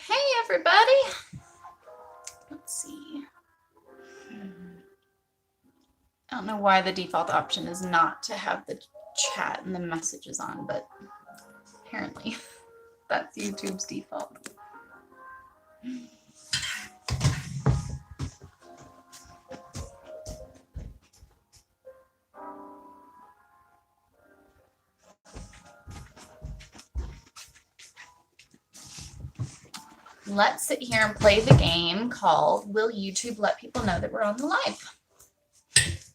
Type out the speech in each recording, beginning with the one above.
Hey, everybody. Let's see. I don't know why the default option is not to have the chat and the messages on, but apparently that's YouTube's default. Let's sit here and play the game called Will YouTube Let People Know That We're on the Live?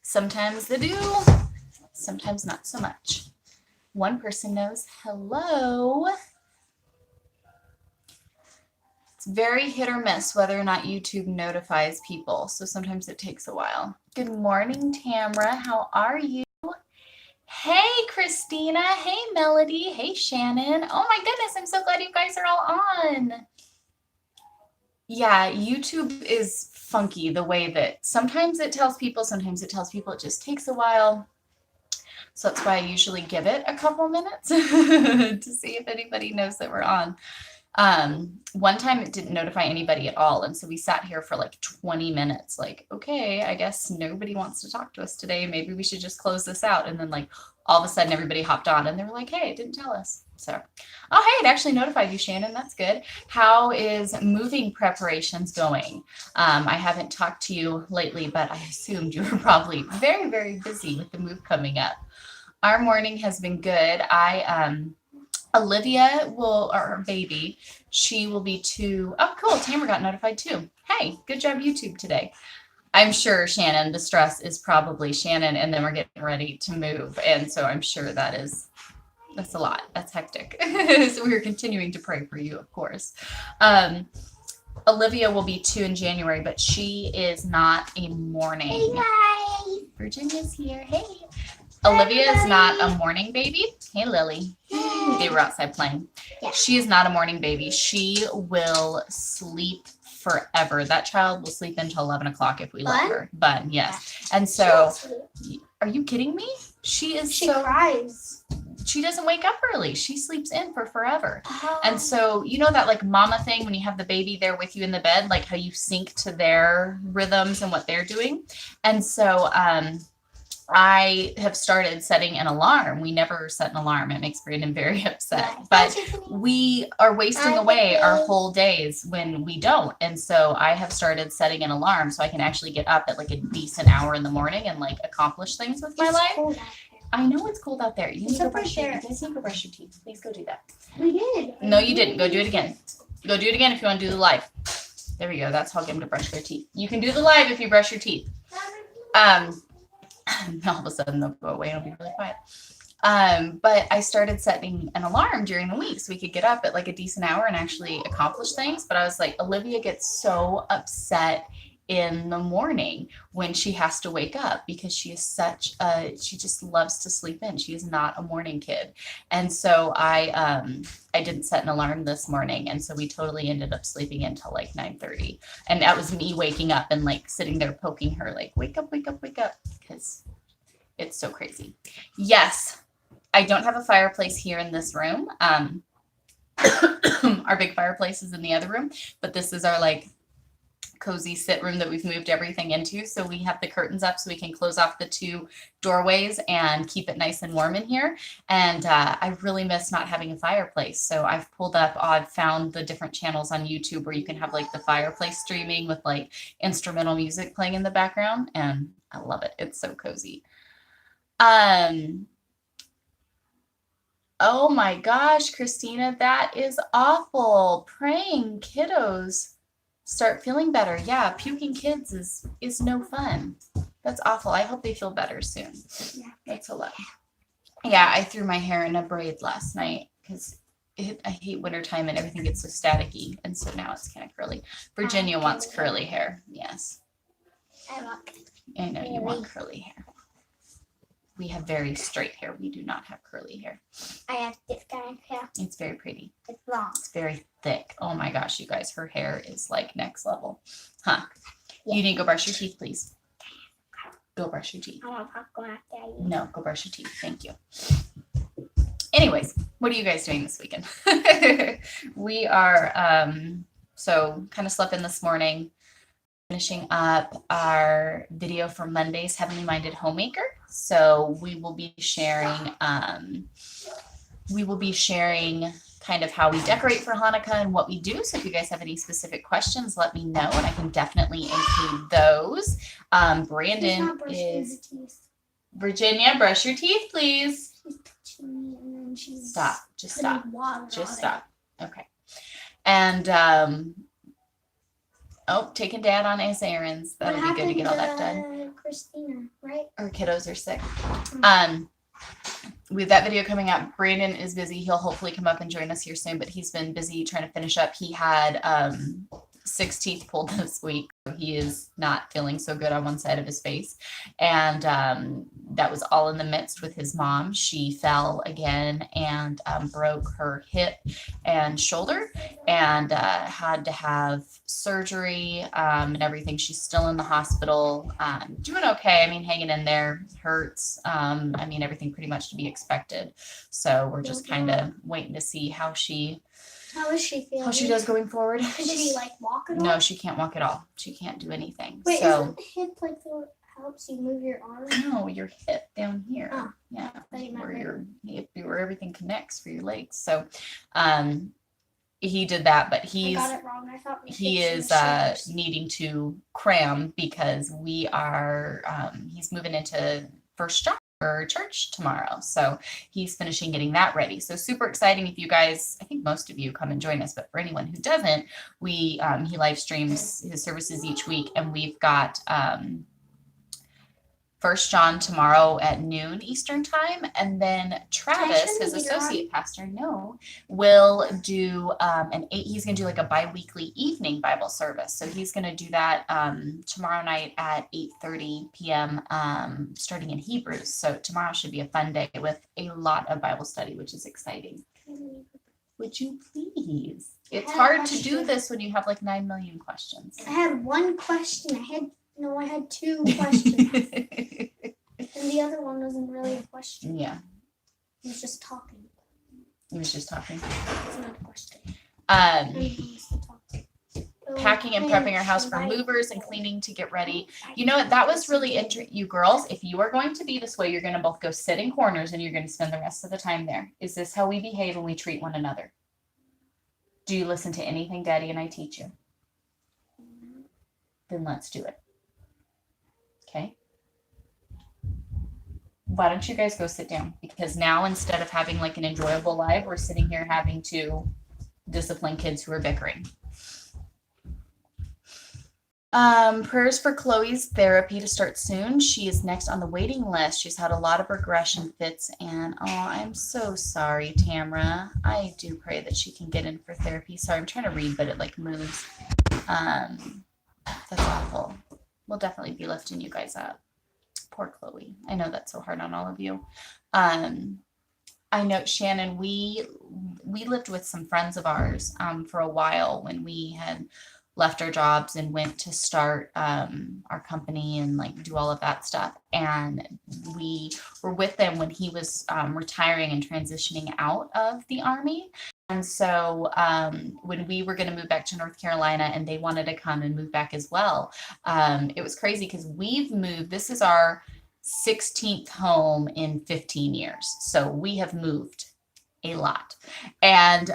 Sometimes they do, sometimes not so much. One person knows hello. It's very hit or miss whether or not YouTube notifies people, so sometimes it takes a while. Good morning, Tamra. How are you? Hey, Christina. Hey, Melody. Hey, Shannon. Oh my goodness, I'm so glad you guys are all on. Yeah, YouTube is funky the way that sometimes it tells people, sometimes it tells people. It just takes a while. So that's why I usually give it a couple minutes to see if anybody knows that we're on. One time it didn't notify anybody at all. And so we sat here for like 20 minutes, like, okay, I guess nobody wants to talk to us today. Maybe we should just close this out. And then like all of a sudden everybody hopped on and they were like, hey, it didn't tell us. So, oh, hey, it actually notified you, Shannon. That's good. How is moving preparations going? I haven't talked to you lately, but I assumed you were probably very, very busy with the move coming up. Our morning has been good. Olivia will, or her baby, she will be 2. Oh, cool. Tamara got notified too. Hey, good job, YouTube today. I'm sure, Shannon, the stress is probably Shannon, and then we're getting ready to move. And so I'm sure that's a lot. That's hectic. So we're continuing to pray for you, of course. Olivia will be 2 in January, but she is not a morning. Hey, guys. Virginia's here. Hey. Olivia is not a morning baby. Hey, Lily. They were outside playing. Yeah. She is not a morning baby. She will sleep forever. That child will sleep until 11 o'clock if we let her. But yes. And so, are you kidding me? She cries. She doesn't wake up early. She sleeps in for forever. And so, you know that like mama thing when you have the baby there with you in the bed, like how you sync to their rhythms and what they're doing. And so, I have started setting an alarm. We never set an alarm. It makes Brandon very upset. But we are wasting away our whole days when we don't. And so I have started setting an alarm so I can actually get up at like a decent hour in the morning and like accomplish things with my life. I know it's cold out there. You need to go brush your teeth. You guys need to go brush your teeth. Please go do that. We did. No, you didn't. Go do it again. Go do it again if you want to do the live. There we go. That's how I'll get them to brush their teeth. You can do the live if you brush your teeth. All of a sudden they'll go away and it'll be really quiet. But I started setting an alarm during the week so we could get up at like a decent hour and actually accomplish things. But I was like, Olivia gets so upset in the morning when she has to wake up because she is she just loves to sleep in. She is not a morning kid. And so I didn't set an alarm this morning. And so we totally ended up sleeping until like 9:30. And that was me waking up and like sitting there poking her like, wake up, wake up, wake up. Because it's so crazy. Yes, I don't have a fireplace here in this room. Our big fireplace is in the other room, but this is our like cozy sit room that we've moved everything into. So we have the curtains up so we can close off the 2 doorways and keep it nice and warm in here. And I really miss not having a fireplace. So I've found the different channels on YouTube where you can have like the fireplace streaming with like instrumental music playing in the background. And I love it. It's so cozy. Oh my gosh, Christina, that is awful. Praying kiddos start feeling better. Yeah, puking kids is no fun. That's awful. I hope they feel better soon. Yeah, that's a lot. Yeah, I threw my hair in a braid last night because I hate wintertime and everything gets so staticky. And so now it's kind of curly. Virginia wants curly hair. Yes. I know you want curly hair. We have very straight hair. We do not have curly hair. I have this kind of hair. It's very pretty. It's long. It's very thick. Oh my gosh, you guys, her hair is like next level. Huh. Yeah. You need to go brush your teeth, please. Go brush your teeth. I want popcorn after I eat. No, go brush your teeth. Thank you. anyways, what are you guys doing this weekend? We are, so kind of slept in this morning, finishing up our video for Monday's Heavenly Minded Homemaker. So we will be sharing kind of how we decorate for Hanukkah and what we do. So if you guys have any specific questions, let me know, and I can definitely include those. Brandon is Virginia. Brush your teeth, please. Stop. Just stop. Just stop. Okay. And taking Dad on his errands. That'll be good to get all that done. Christina, right? Our kiddos are sick. With that video coming out, Brandon is busy. He'll hopefully come up and join us here soon, but he's been busy trying to finish up. He had 6 teeth pulled this week. He is not feeling so good on one side of his face. And that was all in the midst with his mom. She fell again and broke her hip and shoulder and had to have surgery and everything. She's still in the hospital, doing okay. I mean, hanging in there, hurts. I mean, everything pretty much to be expected. So we're just kind of waiting to see how is she feeling? How she does going forward. Can she walk at all? No, she can't walk at all. She can't do anything. Wait, so isn't the hip what helps you move your arm? No, your hip down here. Oh, yeah, where your hip, where everything connects for your legs. So, he did that, but he is needing to cram because we are. He's moving into first job for church tomorrow, so he's finishing getting that ready. So super exciting. If you guys, I think most of you come and join us, but for anyone who doesn't, he live streams his services each week, and we've got First John tomorrow at noon Eastern time, and then Travis, his associate pastor, will do he's going to do like a bi-weekly evening Bible service. So he's going to do that tomorrow night at 8:30 p.m. Starting in Hebrews. So tomorrow should be a fun day with a lot of Bible study, which is exciting. Would you please? It's hard to do this when you have like 9 million questions. I had one question. I had 2 questions. And the other one wasn't really a question. Yeah. He was just talking. He was just talking. It's not a question. Packing and prepping our house for movers and cleaning to get ready. You know what? That was really interesting. You girls, if you are going to be this way, you're going to both go sit in corners and you're going to spend the rest of the time there. Is this how we behave when we treat one another? Do you listen to anything Daddy and I teach you? Then let's do it. Okay. Why don't you guys go sit down? Because now instead of having like an enjoyable life, we're sitting here having to discipline kids who are bickering. Prayers for Chloe's therapy to start soon. She is next on the waiting list. She's had a lot of regression fits, and I'm so sorry, Tamra. I do pray that she can get in for therapy. Sorry, I'm trying to read, but it moves. That's awful. We'll definitely be lifting you guys up. Poor Chloe. I know that's so hard on all of you. I know, Shannon, we lived with some friends of ours for a while when we had left our jobs and went to start our company and do all of that stuff. And we were with them when he was retiring and transitioning out of the Army. And so when we were going to move back to North Carolina and they wanted to come and move back as well, it was crazy because we've moved. This is our 16th home in 15 years. So we have moved a lot. And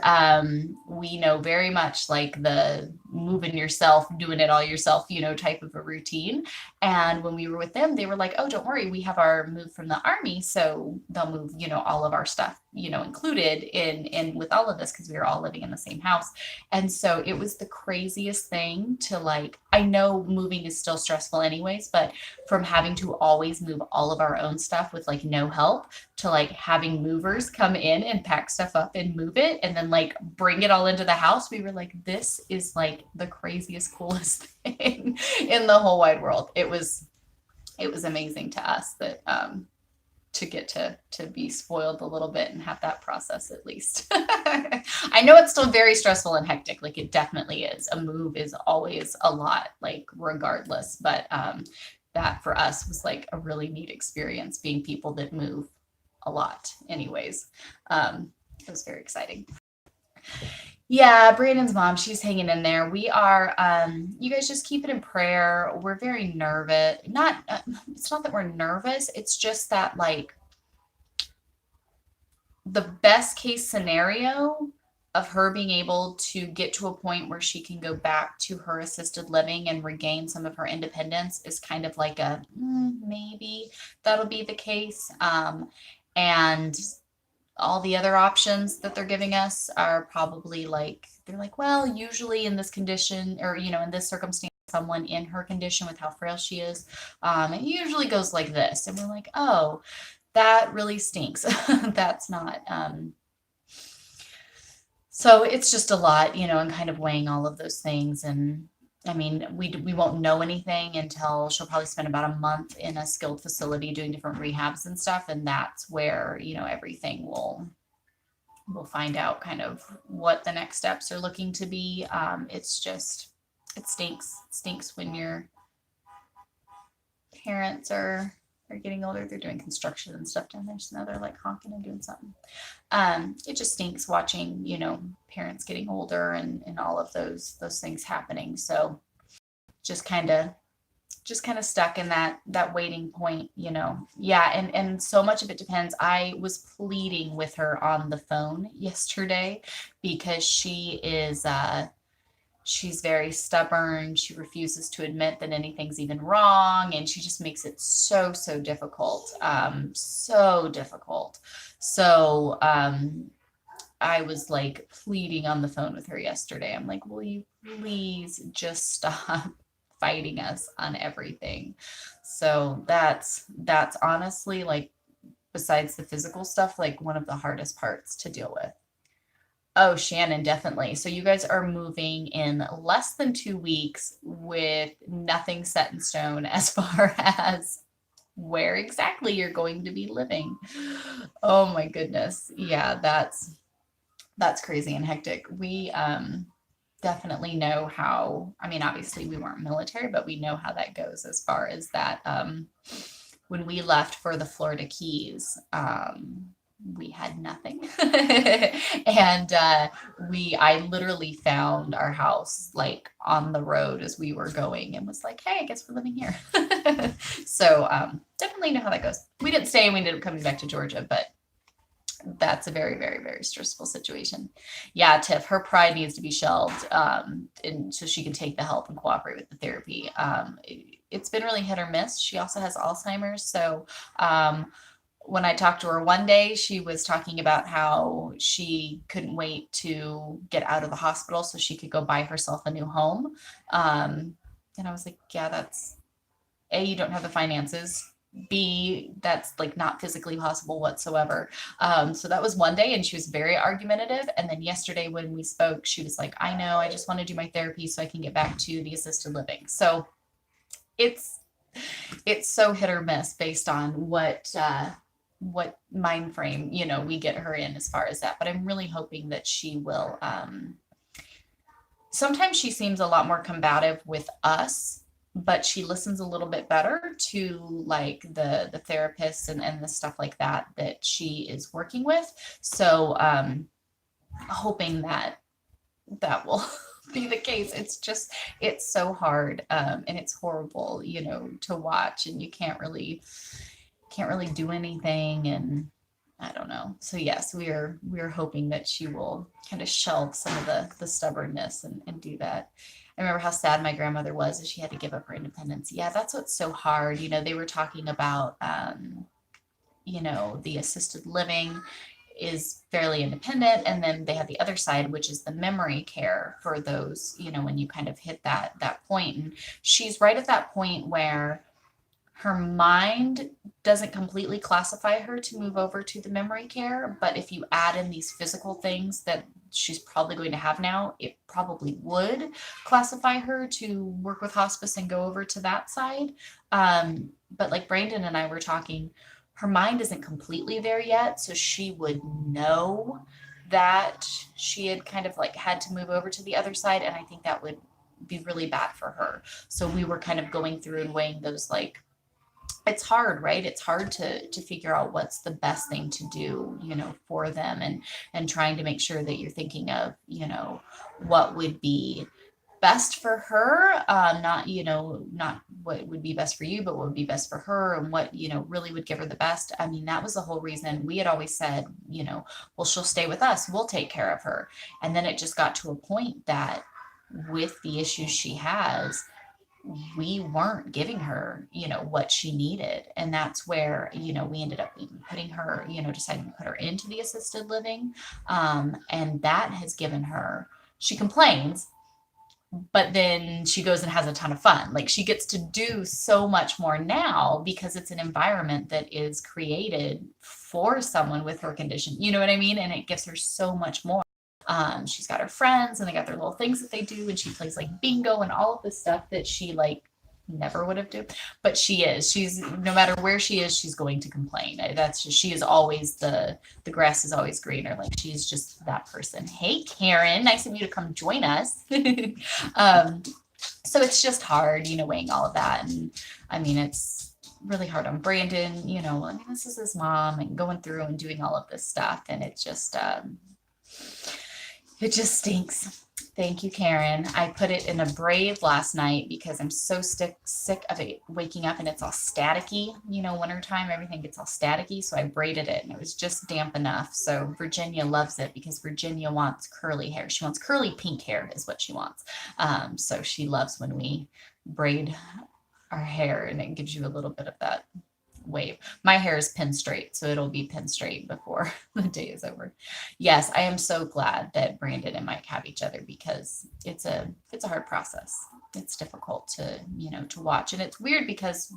we know very much the moving yourself, doing it all yourself, type of a routine. And when we were with them, they were like, oh, don't worry, we have our move from the Army. So they'll move, all of our stuff, included in with all of this because we were all living in the same house. And so it was the craziest thing to I know moving is still stressful anyways, but from having to always move all of our own stuff with no help to having movers come in and pack stuff up and move it and then bring it all into the house, we were this is the craziest, coolest thing in the whole wide world. It was amazing to us that to get to be spoiled a little bit and have that process at least. I know it's still very stressful and hectic. It definitely is. A move is always a lot, regardless. But that for us was a really neat experience, being people that move a lot anyways. It was very exciting. Yeah, Brandon's mom, she's hanging in there. We are, you guys just keep it in prayer. We're very nervous. It's not that we're nervous. It's just that like the best case scenario of her being able to get to a point where she can go back to her assisted living and regain some of her independence is kind of like a maybe that'll be the case. And all the other options that they're giving us are probably like, they're like, well, usually in this condition or, in this circumstance, someone in her condition with how frail she is, it usually goes like this. And we're like, oh, that really stinks. That's not, so it's just a lot, and kind of weighing all of those things. And I mean, we won't know anything until she'll probably spend about a month in a skilled facility doing different rehabs and stuff. And that's where, everything we'll find out kind of what the next steps are looking to be. It's just, it stinks when your parents are getting older. They're doing construction and stuff down there. So now they're like honking and doing something. It just stinks watching, parents getting older and all of those things happening. So just kind of stuck in that waiting point, Yeah. And so much of it depends. I was pleading with her on the phone yesterday because she is, she's very stubborn. She refuses to admit that anything's even wrong. And she just makes it so difficult. So difficult. So, I was like pleading on the phone with her yesterday. I'm like, will you please just stop fighting us on everything? So that's honestly, like, besides the physical stuff, like one of the hardest parts to deal with. Oh, Shannon, definitely. So you guys are moving in less than 2 weeks with nothing set in stone as far as where exactly you're going to be living. Oh my goodness. Yeah, that's crazy and hectic. We definitely know how, I mean, obviously we weren't military, but we know how that goes as far as that. When we left for the Florida Keys, we had nothing. And I literally found our house like on the road as we were going and was like, hey, I guess we're living here. So definitely know how that goes. We didn't stay and we ended up coming back to Georgia, but that's a very, very, very stressful situation. Yeah, Tiff, her pride needs to be shelved, and so she can take the help and cooperate with the therapy. It's been really hit or miss. She also has Alzheimer's. So when I talked to her one day, she was talking about how she couldn't wait to get out of the hospital so she could go buy herself a new home. And I was like, yeah, that's A, you don't have the finances. B, that's like not physically possible whatsoever. So that was one day and she was very argumentative. And then yesterday when we spoke, she was like, I know, I just want to do my therapy so I can get back to the assisted living. So it's so hit or miss based on what mind frame, we get her in as far as that. But I'm really hoping that she will, sometimes she seems a lot more combative with us, but she listens a little bit better to like the therapists and the stuff like that she is working with. So hoping that will be the case. It's so hard and it's horrible, to watch, and you can't really do anything, and I don't know. So yes, we're hoping that she will kind of shelve some of the stubbornness and do that. I remember how sad my grandmother was as she had to give up her independence. Yeah, that's what's so hard. They were talking about, the assisted living is fairly independent. And then they have the other side, which is the memory care for those, when you kind of hit that point. And she's right at that point where her mind doesn't completely classify her to move over to the memory care. But if you add in these physical things that she's probably going to have now, it probably would classify her to work with hospice and go over to that side. But like Brandon and I were talking, her mind isn't completely there yet. So she would know that she had kind of like had to move over to the other side. And I think that would be really bad for her. So we were kind of going through and weighing those like it's hard, right? It's hard to figure out what's the best thing to do, for them, and trying to make sure that you're thinking of, what would be best for her, not, not what would be best for you, but what would be best for her, and what, really would give her the best. I mean, that was the whole reason we had always said, well, she'll stay with us, we'll take care of her. And then it just got to a point that with the issues she has, we weren't giving her, what she needed. And that's where, we ended up putting her, deciding to put her into the assisted living. And that has given her, she complains, but then she goes and has a ton of fun. Like, she gets to do so much more now because it's an environment that is created for someone with her condition. You know what I mean? And it gives her so much more. She's got her friends, and they got their little things that they do, and she plays like bingo and all of this stuff that she like never would have do. But she's no matter where she is, she's going to complain. That's just, she is always the grass is always greener. Like, she's just that person. Hey, Karen, nice of you to come join us. So it's just hard, weighing all of that. And I mean, it's really hard on Brandon, I mean, this is his mom, and going through and doing all of this stuff. And it just stinks. Thank you, Karen. I put it in a Brave last night because I'm so sick of it waking up and it's all staticky. Wintertime, everything gets all staticky. So I braided it, and it was just damp enough. So Virginia loves it because Virginia wants curly hair. She wants curly pink hair is what she wants. So she loves when we braid our hair, and it gives you a little bit of that wave. My hair is pin straight, so it'll be pin straight before the day is over. Yes, I am so glad that Brandon and Mike have each other, because it's a hard process. It's difficult to watch, and it's weird because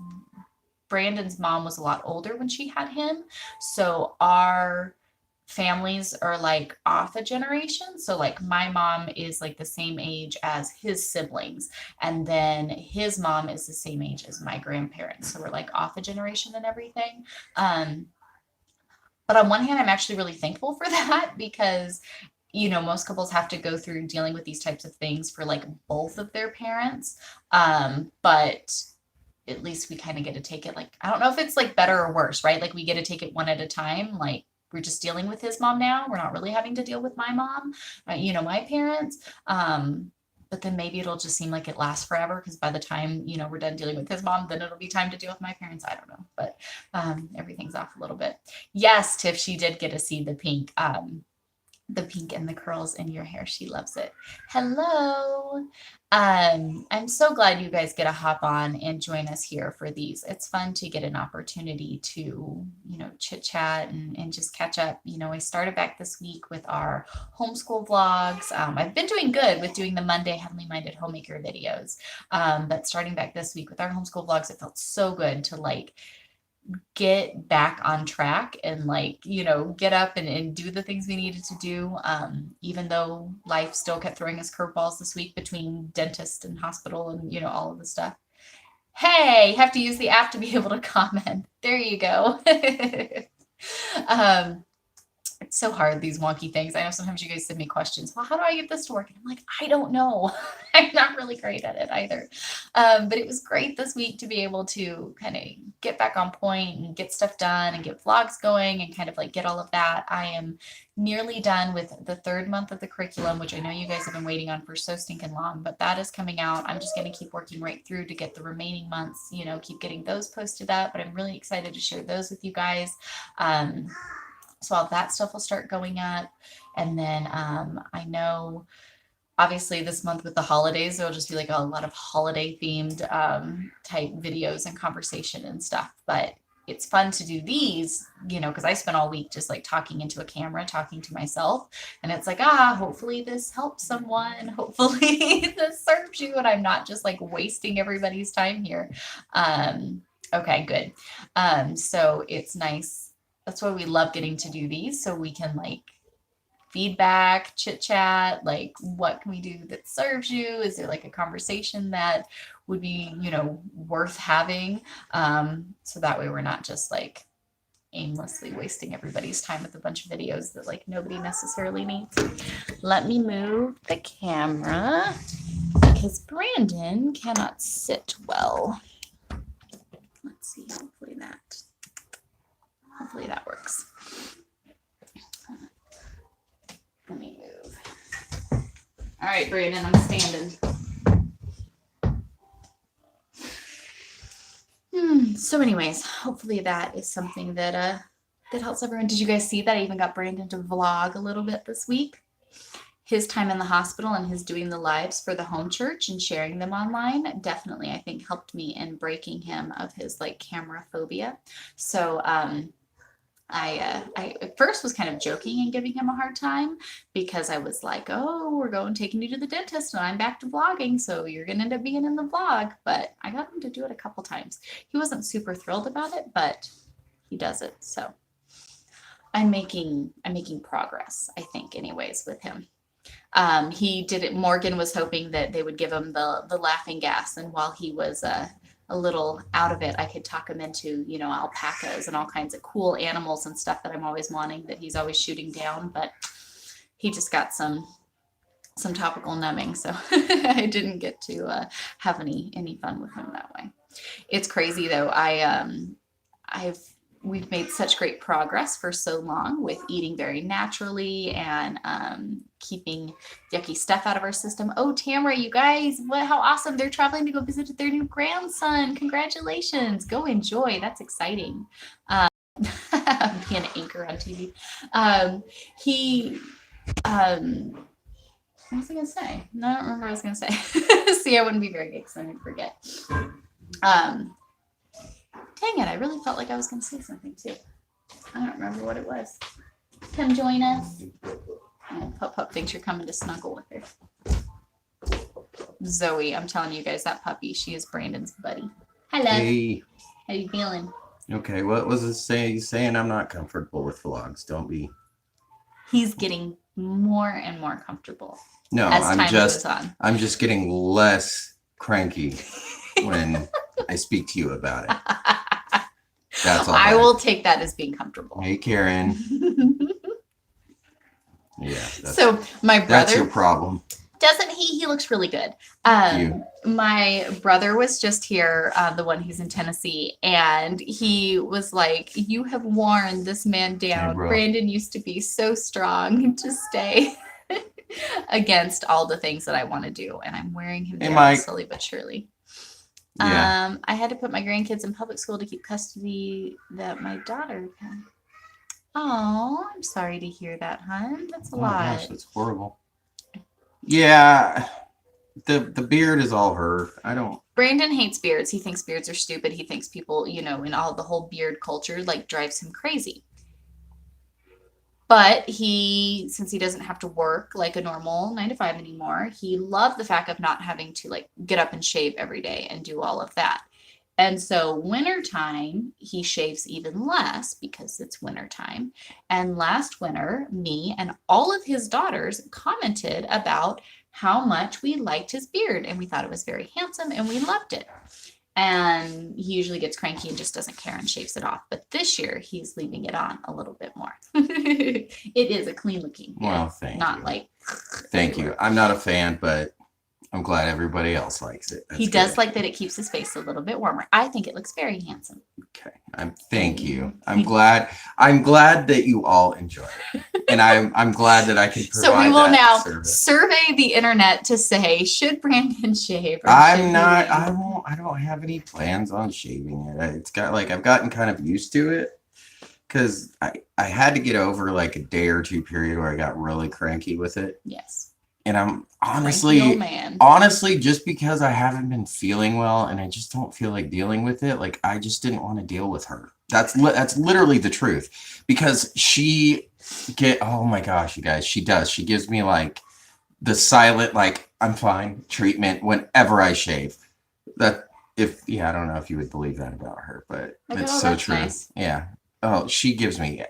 Brandon's mom was a lot older when she had him, so our families are like off a generation. So like, my mom is like the same age as his siblings, and then his mom is the same age as my grandparents, so we're like off a generation and everything. But on one hand, I'm actually really thankful for that, because most couples have to go through dealing with these types of things for like both of their parents. But at least we kind of get to take it, like, I don't know if it's like better or worse, right? Like, we get to take it one at a time. Like, we're just dealing with his mom now. We're not really having to deal with my mom, my parents. But then maybe it'll just seem like it lasts forever, because by the time, we're done dealing with his mom, then it'll be time to deal with my parents. I don't know, but everything's off a little bit. Yes, Tiff, she did get to see the pink and the curls in your hair. She loves it. Hello. I'm so glad you guys get to hop on and join us here for these. It's fun to get an opportunity to, chit chat and just catch up. I started back this week with our homeschool vlogs. I've been doing good with doing the Monday Heavenly Minded Homemaker videos. But starting back this week with our homeschool vlogs, it felt so good to like get back on track and like, get up and do the things we needed to do. Even though life still kept throwing us curveballs this week between dentist and hospital and, all of the stuff. Hey, you have to use the app to be able to comment. There you go. It's so hard, these wonky things. I know sometimes you guys send me questions. Well, how do I get this to work? And I'm like, I don't know. I'm not really great at it either. But it was great this week to be able to kind of get back on point and get stuff done and get vlogs going and kind of like get all of that. I am nearly done with the 3rd month of the curriculum, which I know you guys have been waiting on for so stinking long, but that is coming out. I'm just going to keep working right through to get the remaining months, keep getting those posted up, but I'm really excited to share those with you guys. So all that stuff will start going up. And then I know obviously this month with the holidays, there'll just be like a lot of holiday themed type videos and conversation and stuff. But it's fun to do these, because I spent all week just like talking into a camera, talking to myself. And it's like, hopefully this helps someone. Hopefully this serves you. And I'm not just like wasting everybody's time here. Okay, good. So it's nice. That's why we love getting to do these, so we can like feedback, chit chat, like what can we do that serves you? Is there like a conversation that would be, worth having? So that way we're not just like aimlessly wasting everybody's time with a bunch of videos that like nobody necessarily needs. Let me move the camera because Brandon cannot sit well. Let's see, hopefully doing that. Hopefully that works. Let me move. All right, Brandon, I'm standing. So anyways, hopefully that is something that that helps everyone. Did you guys see that I even got Brandon to vlog a little bit this week? His time in the hospital and his doing the lives for the home church and sharing them online definitely, I think, helped me in breaking him of his like camera phobia. So I at first was kind of joking and giving him a hard time because I was like, oh, we're taking you to the dentist and I'm back to vlogging, so you're gonna end up being in the vlog. But I got him to do it a couple times. He wasn't super thrilled about it, but he does it. So I'm making progress, I think, anyways, with him. He did it. Morgan was hoping that they would give him the laughing gas, and while he was a little out of it, I could talk him into, you know, alpacas and all kinds of cool animals and stuff that I'm always wanting, that he's always shooting down. But he just got some topical numbing, so I didn't get to have any fun with him that way. It's crazy though. We've made such great progress for so long with eating very naturally and keeping yucky stuff out of our system. Oh, Tamara, you guys, how awesome. They're traveling to go visit their new grandson. Congratulations. Go enjoy. That's exciting. Be an anchor on TV. What was I going to say? No, I don't remember what I was going to say. See, I wouldn't be very good because I would forget. Dang it, I really felt like I was going to say something too. I don't remember what it was. Come join us. Oh, Pup thinks you're coming to snuggle with her. Zoe, I'm telling you guys, that puppy, she is Brandon's buddy. Hello. Hey. How you feeling? Okay, what was it saying? I'm not comfortable with vlogs. Don't be. He's getting more and more comfortable. No, as time goes on. I'm just getting less cranky when I speak to you about it. That's all. I will take that as being comfortable. Hey, Karen. Yeah. So my brother. That's your problem. Doesn't he? He looks really good. My brother was just here, the one who's in Tennessee, and he was like, you have worn this man down. Hey, Brandon used to be so strong to stay against all the things that I want to do, and I'm wearing him down slowly but surely. Yeah. I had to put my grandkids in public school to keep custody that my daughter had. Oh, I'm sorry to hear that, hon. That's a lot. Gosh, that's horrible. Yeah, the beard is all her. I don't. Brandon hates beards. He thinks beards are stupid. He thinks people, you know, in all the whole beard culture, like drives him crazy. But since he doesn't have to work like a normal 9 to 5 anymore, he loved the fact of not having to like get up and shave every day and do all of that. And so wintertime, he shaves even less because it's wintertime. And last winter, me and all of his daughters commented about how much we liked his beard. And we thought it was very handsome and we loved it. And he usually gets cranky and just doesn't care and shaves it off. But this year, he's leaving it on a little bit more. It is a clean looking beard. Well, thank you. Not like. Thank you. I'm not a fan, but I'm glad everybody else likes it. He does like that it keeps his face a little bit warmer. I think it looks very handsome. Okay. Thank you. I'm glad that you all enjoy it. And I'm glad that I can provide So we will now service. survey the internet to say, should Brandon shave? Or I don't have any plans on shaving it. It's got I've gotten kind of used to it because I had to get over like a day or two period where I got really cranky with it. Yes. And I'm Cranky old man. honestly, just because I haven't been feeling well and I just don't feel like dealing with it, like I just didn't want to deal with her. That's literally the truth, because oh my gosh, you guys, she does. She gives me like the silent, like I'm fine treatment whenever I shave. I don't know if you would believe that about her, but it's so true. Nice. Yeah. Oh, she gives me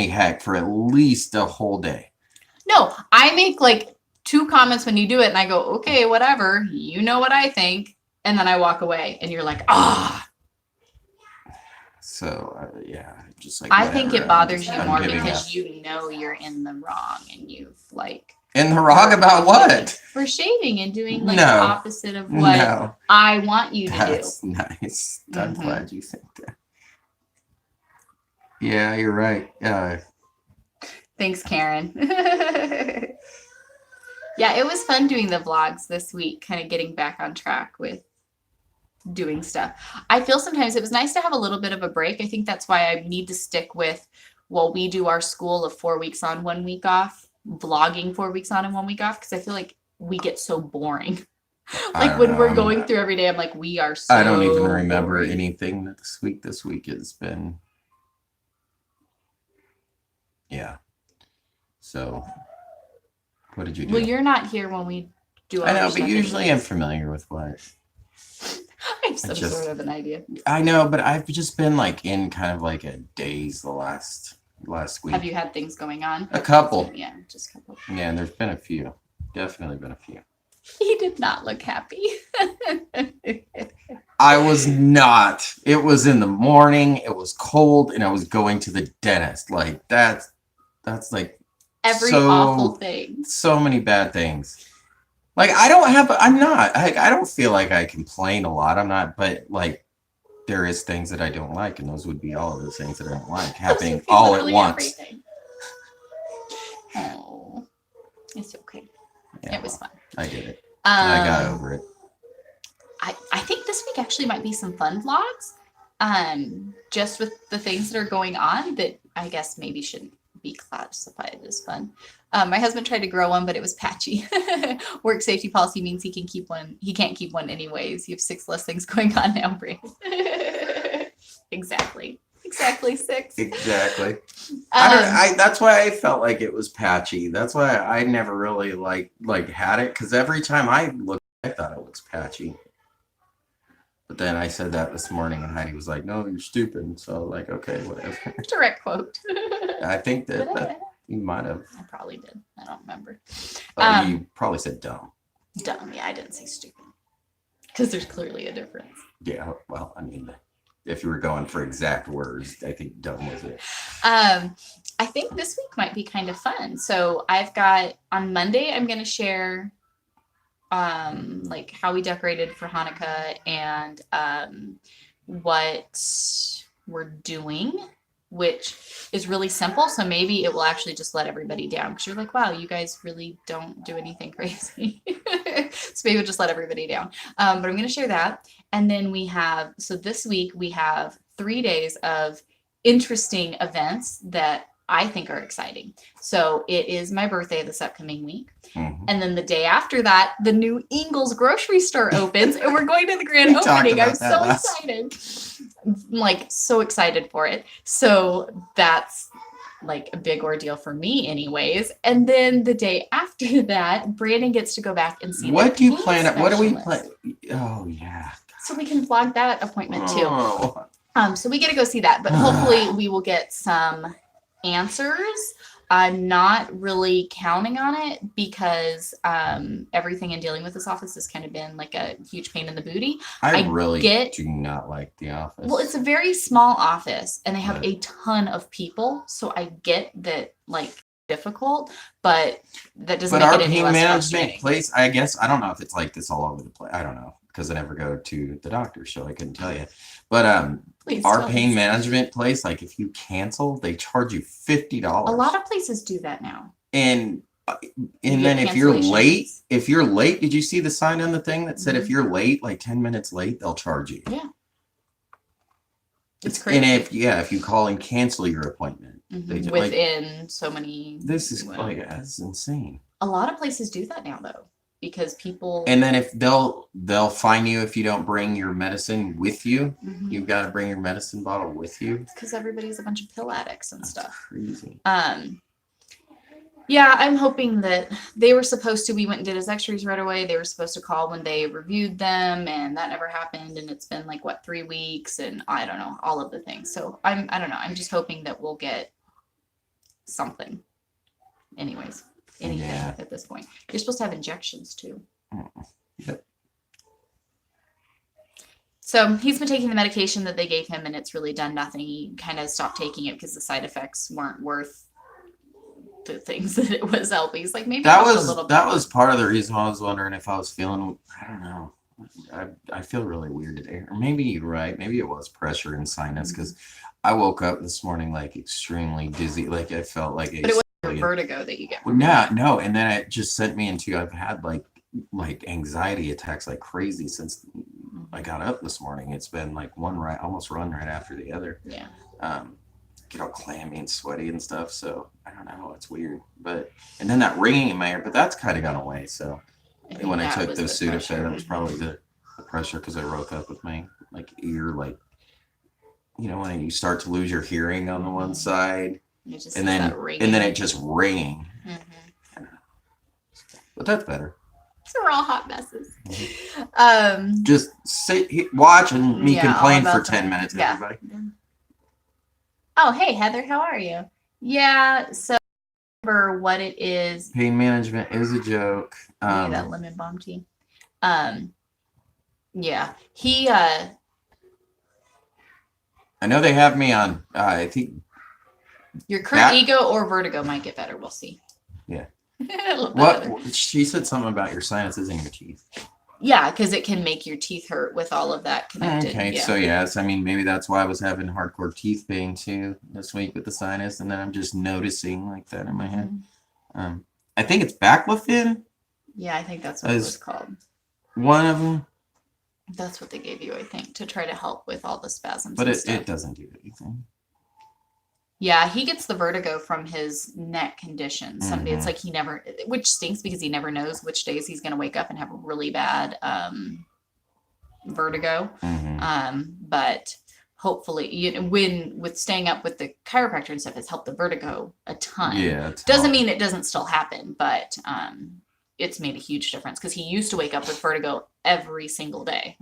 heck for at least a whole day. No, I make like 2 comments when you do it and I go, okay, whatever. You know what I think. And then I walk away and you're like, ah. So, just like I think it bothers you I'm more giving because up. you know you're in the wrong and you've like. In the wrong about what? for shaving and doing like No. the opposite of what No, I want you to that's nice. I'm Mhm. glad you think that. Yeah, you're right. do. Thanks, Karen. Yeah, it was fun doing the vlogs this week, kind of getting back on track with doing stuff. I feel sometimes it was nice to have a little bit of a break. I think that's why I need to stick with, well, we do our school of 4 weeks on, 1 week off, vlogging 4 weeks on and 1 week off, because I feel like we get so boring. I Like don't when know, we're going through every day, I'm like, we are so I don't even remember boring. anything this week. This week has been, yeah. So, what did you do? Well, you're not here when we do all I know, our but stuff usually I'm anyways. familiar with what. I have some just- sort of an idea. I know, but I've just been like in kind of like a daze the last week. Have you had things going on? A couple. Yeah, just a couple. Yeah, and there's been a few. Definitely been a few. He did not look happy. I was not. It was in the morning. It was cold, and I was going to the dentist. Like that's like Every So- awful thing. so many bad things. Like I'm not. I don't feel like I complain a lot. I'm not, but like there is things that I don't like, and those would be all of the things that I don't like happening all at Literally once. everything. Oh, it's okay. Yeah, It was fun. I did it. I got Um, over it. I think this week actually might be some fun vlogs. Just with the things that are going on that I guess maybe shouldn't be classified as fun. My husband tried to grow one, but it was patchy. Work safety policy means he can keep one. He can't keep one anyways. You have 6 less things going on now, Brandon. Exactly 6. Exactly. Um, That's why I felt like it was patchy. That's why I never really like had it, because every time I looked, I thought it was patchy. But then I said that this morning, and Heidi was like, "No, you're stupid." So like, okay, whatever. direct quote. I think that you might have. I probably did. I don't remember. You probably said dumb. Dumb. Yeah, I didn't say stupid. Because there's clearly a difference. Yeah. Well, I mean, if you were going for exact words, I think dumb was it. I think this week might be kind of fun. So I've got on Monday, I'm going to share like how we decorated for Hanukkah and what we're doing, which is really simple. So maybe it will actually just let everybody down, because you're like, wow, you guys really don't do anything crazy. So maybe it'll just let everybody down. But I'm going to share that. And then so this week we have 3 days of interesting events that I think are exciting. So it is my birthday this upcoming week. Mhm. And then the day after that, the new Ingles grocery store opens, and we're going to the grand We talked opening. I'm about that so last- excited. I'm like so excited for it. So that's like a big ordeal for me anyways. And then the day after that, Brandon gets to go back and see What the do you paint plan? What do we specialist. plan? Oh yeah. So we can vlog that appointment too. Oh. So we get to go see that, but hopefully we will get some answers. I'm not really counting on it because everything in dealing with this office has kind of been like a huge pain in the booty. I I really get- do not like the office. Well, it's a very small office and they have Right. a ton of people. So I get that like difficult, but that doesn't But make our it any pain less management frustrating. place, I guess, I don't know if it's like this all over the place. I don't know, because I never go to the doctor, so I couldn't tell you. But Please our tell pain us. management place, like if you cancel, they charge you $50. A lot of places do that now. and You and get then if you're late, cancellations. did you see the sign on the thing that said if Mhm. you're late, like 10 minutes late, they'll charge you? Yeah. It's And crazy. if you call and cancel your appointment, they Mhm. ju- like, Within so many. this is whatever. like that's insane. A lot of places do that now though, because people. And then if they'll fine you if you don't bring your medicine with you. Mhm. You've got to bring your medicine bottle with you. It's because everybody's a bunch of pill addicts and That's stuff. crazy. Yeah, I'm hoping that we went and did his x-rays right away. They were supposed to call when they reviewed them, and that never happened. And it's been like 3 weeks, and I don't know, all of the things. So I don't know. I'm just hoping that we'll get something. Anyways, anything Yeah. at this point. You're supposed to have injections too. Yep. So he's been taking the medication that they gave him, and it's really done nothing. He kind of stopped taking it because the side effects weren't worth the things that it was helping. He's like, maybe That help a little was bit that more. was part of the reason why I was wondering if I was feeling. I don't know. I feel really weird today, or maybe you're right. Maybe it was pressure and sinus because I woke up this morning like extremely dizzy. Like I felt like But it was your alien. vertigo that you get. Well, no, and then it just sent me into. I've had like anxiety attacks like crazy since I got up this morning. It's been like almost run right after the other. Yeah. Get all clammy and sweaty and stuff. So I don't know. It's weird, and then that ringing in my ear, but that's kind of gone away. So think when I that took was the the Sudafed, pressure. that was probably the pressure because I woke up with my ear when you start to lose your hearing on the one side, It just and is then that ringing. it just ringing. Mhm. But that's better. So we're all hot messes. Just watch and me Yeah, all complain for about 10 that. minutes, Yeah. everybody. Oh, hey, Heather, how are you? Yeah, so remember what it is. Pain management is a joke. Yeah, that lemon balm tea. Yeah, he I know they have me on. I think your current ego or vertigo might get better. We'll see. Yeah. I love that, Heather. what she said something about your sinuses in your teeth. Yeah, because it can make your teeth hurt with all of that connected. Okay, Yeah. so yes, I mean maybe that's why I was having hardcore teeth pain too this week with the sinus, and then I'm just noticing like that in my head. I think it's baclofen. Yeah, I think that's what it was called. One of them, That's what they gave you, I think, to try to help with all the spasms. but and it stuff. doesn't do anything. Yeah, he gets the vertigo from his neck condition. Someday it's Mhm. like he never, which stinks because he never knows which days he's going to wake up and have a really bad vertigo. But hopefully, with staying up with the chiropractor and stuff, has helped the vertigo a ton. Yeah, it's Doesn't hard. mean it doesn't still happen, but it's made a huge difference because he used to wake up with vertigo every single day,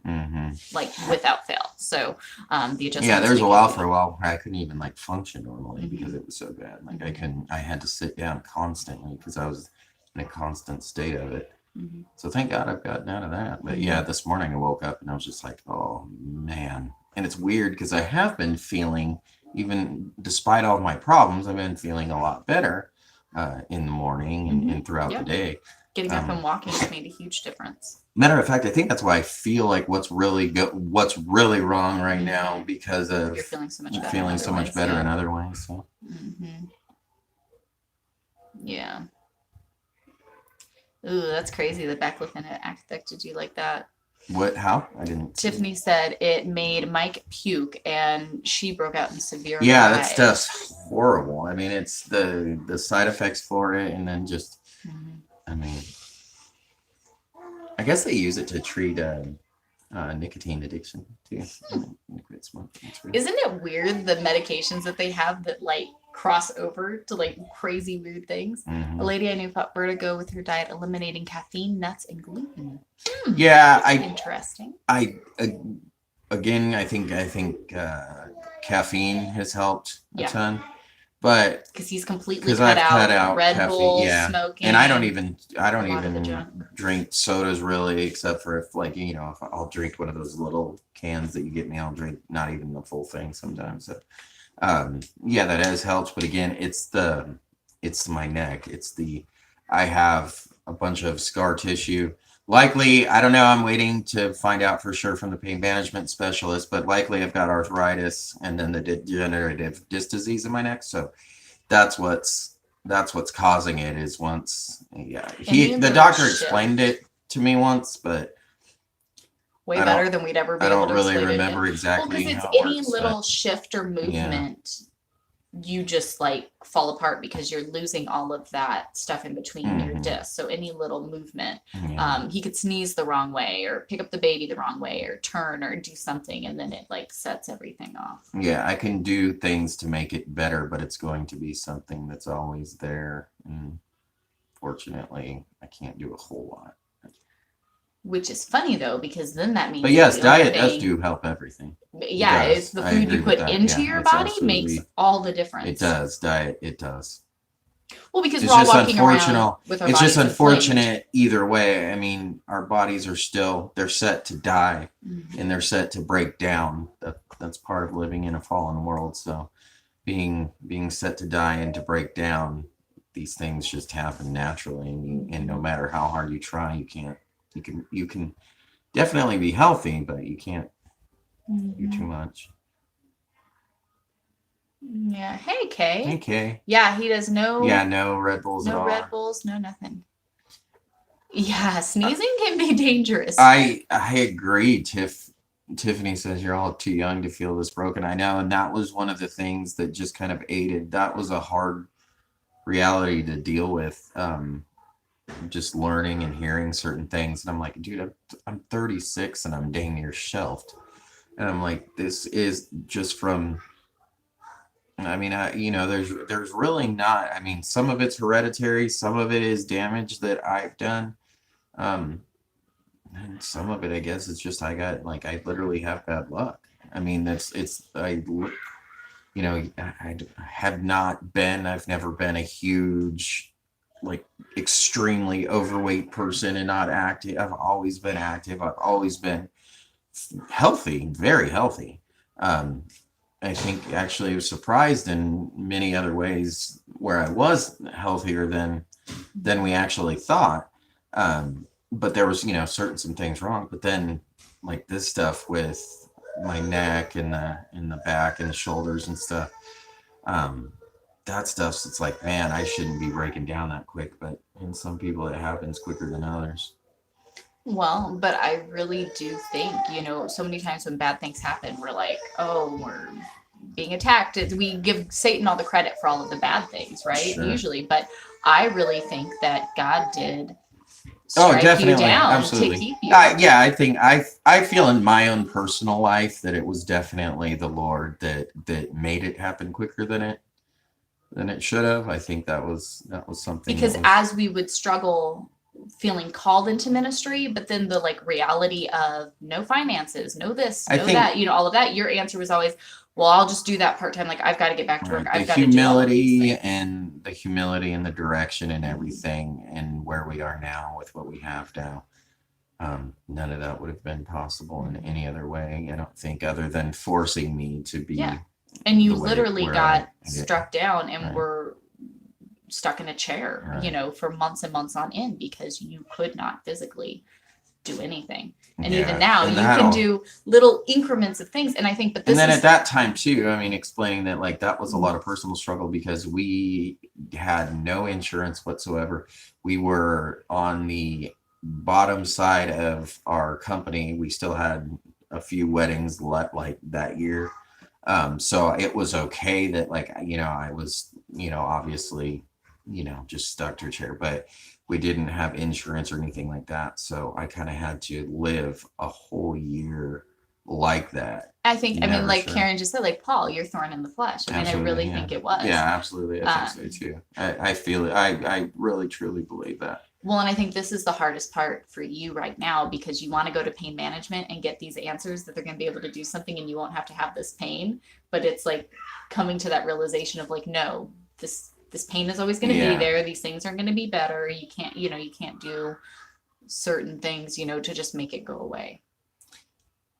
like without fail. So the adjustment. Yeah, there's a while where I couldn't even like function normally because it was so bad. Like I had to sit down constantly because I was in a constant state of it. So thank God I've gotten out of that. But yeah, this morning I woke up and I was just like, oh man. And it's weird because I have been feeling, even despite all my problems, I've been feeling a lot better in the morning and throughout the day. Getting up and walking has made a huge difference. Matter of fact, I think that's why I feel like what's really wrong right now because of You're feeling so much better. In other ways. So. Yeah. Ooh, that's crazy. The baclofen affected you like that. What? How? I didn't. Tiffany said it made Mike puke, and she broke out in severe. Yeah, cries. that stuff's horrible. I mean, it's the side effects for it, and then just. I mean, I guess they use it to treat nicotine addiction too. Quit smoking. Isn't it weird the medications that they have that like cross over to like crazy weird things? A lady I knew fought vertigo with her diet eliminating caffeine, nuts, and gluten. Yeah, interesting. I think caffeine has helped a ton. But because he's completely cut out Red caffeine, Bull, smoking, and I don't even drink sodas really, except for if if I'll drink one of those little cans that you get me, I'll drink not even the full thing sometimes. So, that has helped. But again, it's my neck. I have a bunch of scar tissue. Likely, I don't know. I'm waiting to find out for sure from the pain management specialist, but likely I've got arthritis and then the degenerative disc disease in my neck. So that's what's causing it. Is the doctor explained it to me once, but way better than we'd ever be able to really remember exactly. Well, because it's any little shift or movement. You just like fall apart because you're losing all of that stuff in between your discs. So any little movement, he could sneeze the wrong way or pick up the baby the wrong way or turn or do something, and then it like sets everything off. Yeah, I can do things to make it better, but it's going to be something that's always there. And fortunately, I can't do a whole lot. Which is funny though, because then that means. But yes, diet does do help everything. Yeah, it's the food you put into your body makes all the difference. It does. Diet, it does. Well, because we're all walking around with our bodies. It's just unfortunate either way. I mean, our bodies are they're set to die, and they're set to break down. That's part of living in a fallen world. So, being set to die and to break down these things just happen naturally, and no matter how hard you try, you can definitely be healthy, but you can't do too much. Yeah. Hey, Kay. Okay. Yeah, he does no. Yeah, no Red Bulls at No all. Red Bulls, no nothing. Yeah, sneezing can be dangerous. I agree. Tiffany says you're all too young to feel this broken. I know, and that was one of the things that just kind of aided. That was a hard reality to deal with. Just learning and hearing certain things, and I'm like, dude, I'm 36 and I'm dang near shelved, and I'm like, this is just from. I mean, there's really not. I mean, some of it's hereditary, some of it is damage that I've done, and some of it, I guess, is just I literally have bad luck. I mean, I have not been. I've never been a huge, like, extremely overweight person and not active. I've always been active. I've always been healthy, very healthy. I think actually I was surprised in many other ways where I was healthier than we actually thought. But there was, some things wrong. But then, like, this stuff with my neck and the back and the shoulders and stuff, that stuff's, it's like, man, I shouldn't be breaking down that quick. But in some people, it happens quicker than others. Well, but I really do think, so many times when bad things happen, we're like, oh, we're being attacked. We give Satan all the credit for all of the bad things, right? Sure. Usually. But I really think that God did Definitely, strike you down absolutely. to keep you. Yeah, I think I feel in my own personal life that it was definitely the Lord that made it happen quicker than it should have. I think that was something. Because as we would struggle feeling called into ministry, but then the reality of no finances, no this, no that, all of that, your answer was always, well, I'll just do that part-time. Like, I've got to get back to work. I've got to do all of these things. The humility and the direction and everything and where we are now with what we have now. None of that would have been possible in any other way. I don't think, other than forcing me to be. Yeah. And you the way literally where got I struck down and Right. were stuck in a chair, Right. For months and months on end because you could not physically do anything. And Yeah. even now, And you that'll- can do little increments of things. And I think, but this And then is at that time too, I mean, explaining that, like, that was a lot of personal struggle because we had no insurance whatsoever. We were on the bottom side of our company. We still had a few weddings left, like, that year. So it was okay that, like, I was, obviously, just stuck to a chair, but we didn't have insurance or anything like that. So I kind of had to live a whole year like that. I think, Never like sure. Karen just said, like, Paul, you're thorn in the flesh. I mean, I really yeah. think it was. Yeah, absolutely. I think so too. I feel it. I really, truly believe that. Well, and I think this is the hardest part for you right now because you want to go to pain management and get these answers that they're going to be able to do something and you won't have to have this pain. But it's like coming to that realization of, like, no, this pain is always going to Yeah. be there. These things aren't going to be better. You can't, you can't do certain things, to just make it go away.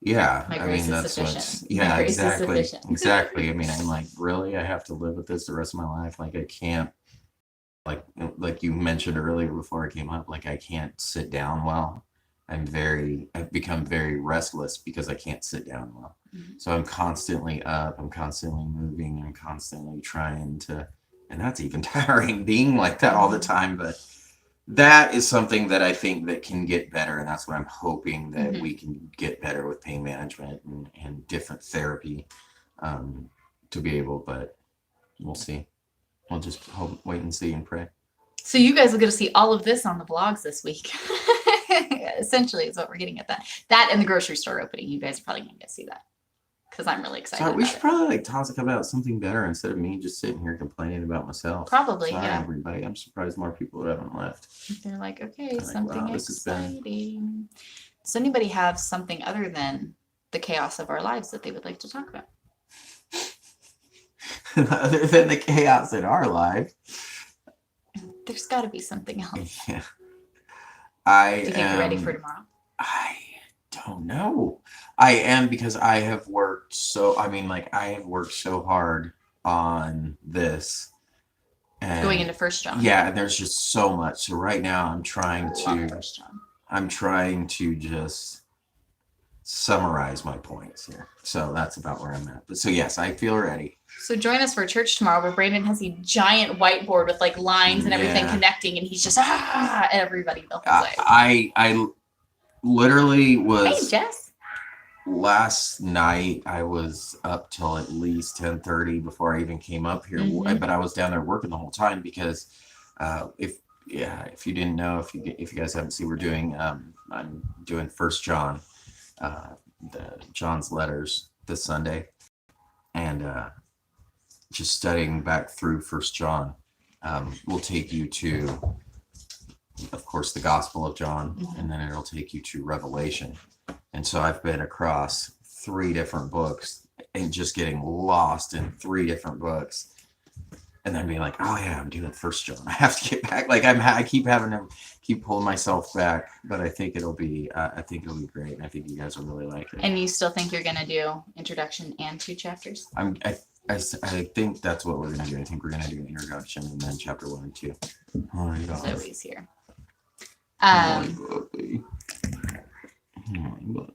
Yeah, My I grace mean, is that's sufficient. yeah, My grace is exactly, sufficient. exactly. I mean, I'm like, really, I have to live with this the rest of my life? Like, I can't, like you mentioned earlier before I came up, like, I can't sit down well. I've become very restless because I can't sit down well. Mhm. So I'm constantly up, I'm constantly moving, I'm constantly trying to, and that's even tiring being like that all the time. But that is something that I think that can get better. And that's what I'm hoping that Mhm. we can get better with pain management and different therapy to be able, but we'll see. We'll just wait and see and pray. So you guys will get to see all of this on the vlogs this week. Essentially is what we're getting at that and the grocery store opening. You guys are probably going to get to see that because I'm really excited. So we about should it. probably, like, talk about something better instead of me just sitting here complaining about myself. Probably, Sorry, yeah. everybody. I'm surprised more people haven't left. They're like, okay, I'm like, something wow, this has been- exciting. Does anybody have something other than the chaos of our lives that they would like to talk about? Other than the chaos in our life. There's got to be something else. Yeah. Do you think you're ready for tomorrow? I don't know. I am, because I have worked so hard on this, And Going into First John. yeah, and there's just so much. So right now I'm trying Love First John. to just summarize my points here. So that's about where I'm at. But so yes, I feel ready. So join us for church tomorrow where Brandon has a giant whiteboard with like lines and everything Yeah. connecting, and he's just at everybody the whole way. I literally Hey, was Jess. last night. I was up till at least 10:30 before I even came up here. Mhm. But I was down there working the whole time because if you didn't know, if you guys haven't seen, I'm doing First John, the John's letters this Sunday, and just studying back through First John will take you to, of course, the Gospel of John, Mhm. and then it'll take you to Revelation. And so I've been across 3 different books and just getting lost in 3 different books, and then being like, oh yeah, I'm doing First John. I have to get back. Like I keep having to keep pulling myself back, but I think it'll be great, and I think you guys will really like it. And you still think you're gonna do introduction and 2 chapters? I think that's what we're gonna do. I think we're gonna do introduction and then chapter 1 and 2. Oh my God. Zoe's here. Oh my God. Oh my God.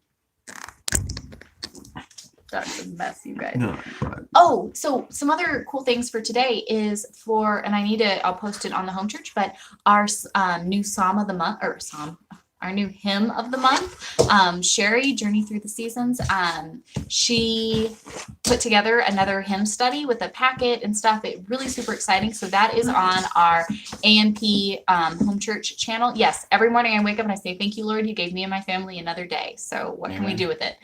That's a mess, you guys. No, God. Oh, so some other cool things for today is and I'll post it on the home church, but our new Psalm of the month, our new hymn of the month, Sherry, Journey Through the Seasons. She put together another hymn study with a packet and stuff. It really super exciting. So that is on our AMP home church channel. Yes, every morning I wake up and I say, thank you, Lord, you gave me and my family another day. So what can we Amen. do with it?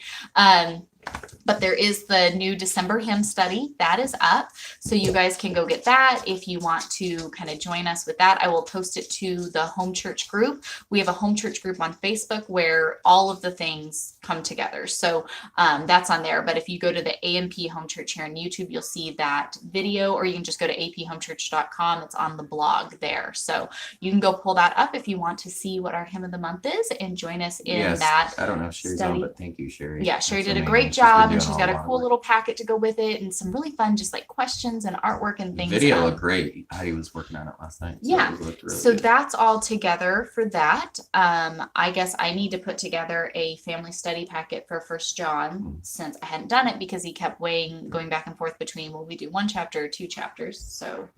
But there is the new December hymn study that is up. So you guys can go get that if you want to kind of join us with that. I will post it to the home church group. We have a home church group on Facebook where all of the things come together. So that's on there. But if you go to the AMP home church here on YouTube, you'll see that video, or you can just go to aphomechurch.com. It's on the blog there. So you can go pull that up if you want to see what our hymn of the month is and join us in Yes, that. I don't know if Sherry's study. on, but thank you, Sherry. Yeah, Sherry That's did a amazing. great She's been job, and doing she's a got a lot of cool work. little packet to go with it, and some really fun, just like questions and artwork and things. Video looked great. Heidi was working on it last night. Yeah. It looked really So good. that's all together for that. I guess I need to put together a family study packet for First John since I hadn't done it because he kept going back and forth between, will we do 1 chapter or 2 chapters? So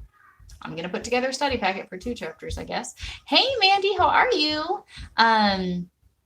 I'm gonna put together a study packet for 2 chapters, I guess. Hey Mandy, how are you?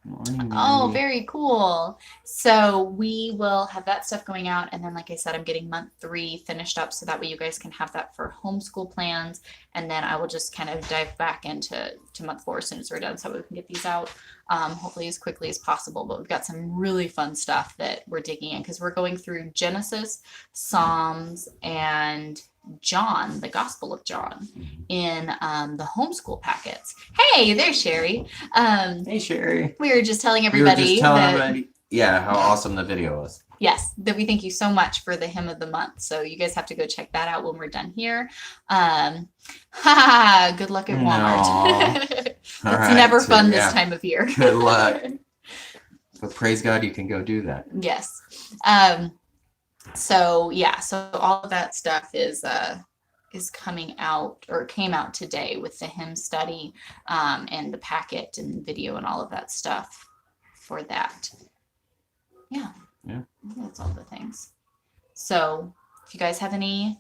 Morning, Oh, Mandy. very cool. So we will have that stuff going out. And then, like I said, I'm getting month 3 finished up so that way you guys can have that for homeschool plans. And then I will just kind of dive back into month 4 as soon as we're done so we can get these out hopefully as quickly as possible. But we've got some really fun stuff that we're digging in because we're going through Genesis, Psalms, and John, the Gospel of John, in the homeschool packets. Hey, there's Sherry. Hey, Sherry. We were just telling We were everybody just telling that, everybody, yeah, how awesome the video was. yes, that we thank you so much for the hymn of the month. So you guys have to go check that out when we're done here. Good luck at Walmart. It's All right, never so, fun yeah, this time of year. Good luck. But praise God, you can go do that. Yes. So yeah, so all of that stuff is coming out, or came out today with the hymn study and the packet and video and all of that stuff for that. Yeah. Yeah. That's all the things. So if you guys have any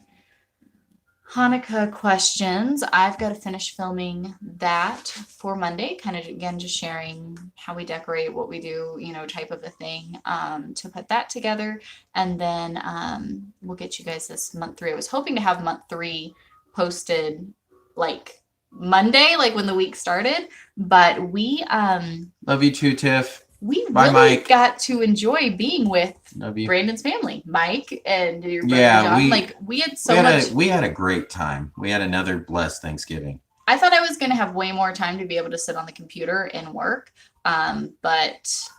Hanukkah questions, I've got to finish filming that for Monday, kind of again just sharing how we decorate, what we do, type of a thing, to put that together. And then we'll get you guys this month 3. I was hoping to have month 3 posted like Monday, like when the week started, but we Love you too, Tiff. really Bye, Mike. got to enjoy being with Love you. Brandon's family, Mike and your brother Yeah, John. We had so much. We had a great time. We had another blessed Thanksgiving. I thought I was going to have way more time to be able to sit on the computer and work, but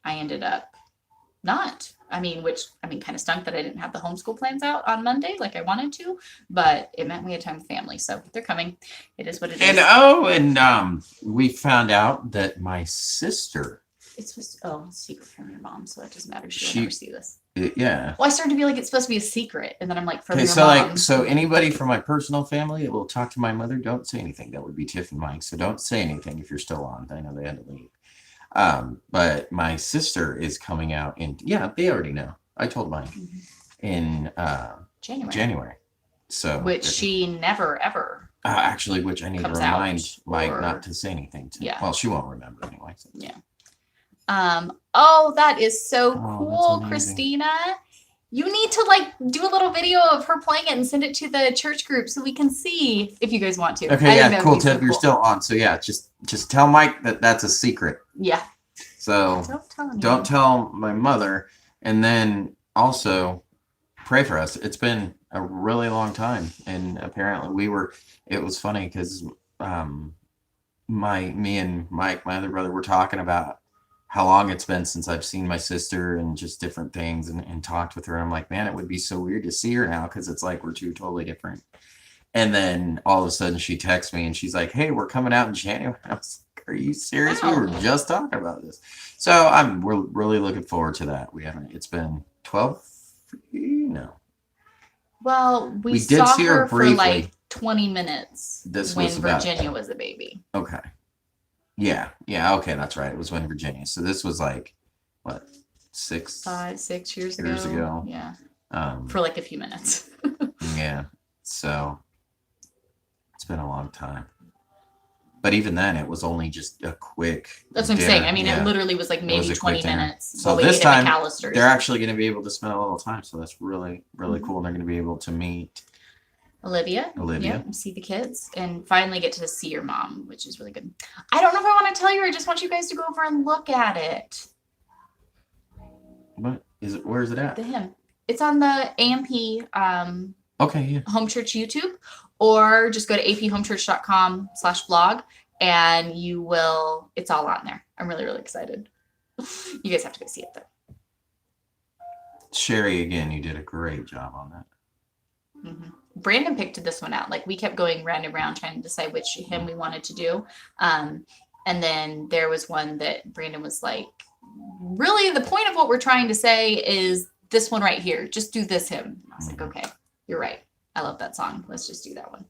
I ended up not. Which kind of stunk that I didn't have the homeschool plans out on Monday like I wanted to, but it meant we had time with family. So they're coming. It is what it is. And we found out that my sister It's just, secret from your mom, so it doesn't matter. She'll She- never see this. Yeah. Well, I started to be like, it's supposed to be a secret. And then I'm like, from Okay, your so mom. like, so anybody from my personal family that will talk to my mother, don't say anything. That would be Tiff and Mike. So don't say anything if you're still on. I know they had to leave. But my sister is coming out in, yeah, they already know. I told Mike in January. So Which she never, ever. actually, which I need to Comes remind out, Mike or- not to say anything to. Yeah. Well, she won't remember anyway. So. Yeah. Oh, that is so Oh, cool, that's amazing. Christina. You need to like do a little video of her playing it and send it to the church group so we can see if you guys want to. I Okay, think that yeah, would cool, be so Tiff. You're cool. still on. So yeah, just tell Mike that that's a secret. Yeah. So Don't tell him. don't tell my mother, and then also pray for us. It's been a really long time, and apparently it was funny because me and Mike, my other brother, were talking about how long it's been since I've seen my sister and just different things and talked with her. I'm like, man, it would be so weird to see her now because it's like we're two totally different. And then all of a sudden she texts me and she's like, hey, we're coming out in January. I was like, are you serious? We were Wow. just talking about this. So we're really looking forward to that. It's been 12, no. Well, we We did saw see her her for briefly. like 20 minutes This when was about- Virginia was a baby. Okay. Yeah. Okay, that's right. It was when Virginia. So this was like, what, 5-6 years ago. Years ago. Yeah. Um, For like a few minutes. yeah. So it's been a long time. But even then, it was only just a quick. That's what I'm dinner. saying. I mean, Yeah. it literally was like was maybe a 20 quick dinner. minutes. So while we this ate at time, McAllister's. They're actually going to be able to spend a little time. So that's really, really Mhm. cool. They're going to be able to meet Olivia. Olivia. Yep, and see the kids and finally get to see your mom, which is really good. I don't know if I want to tell you. I just want you guys to go over and look at it. What is it? Where is it at? The hymn. It's on the AMP Okay, yeah. Home Church YouTube, or just go to aphomechurch.com/blog and it's all on there. I'm really, really excited. You guys have to go see it though. Sherry, again, you did a great job on that. Mhm. Brandon picked this one out. Like we kept going round and round trying to decide which hymn we wanted to do. And then there was one that Brandon was like, really the point of what we're trying to say is this one right here. Just do this hymn. And I was like, okay, you're right. I love that song. Let's just do that one.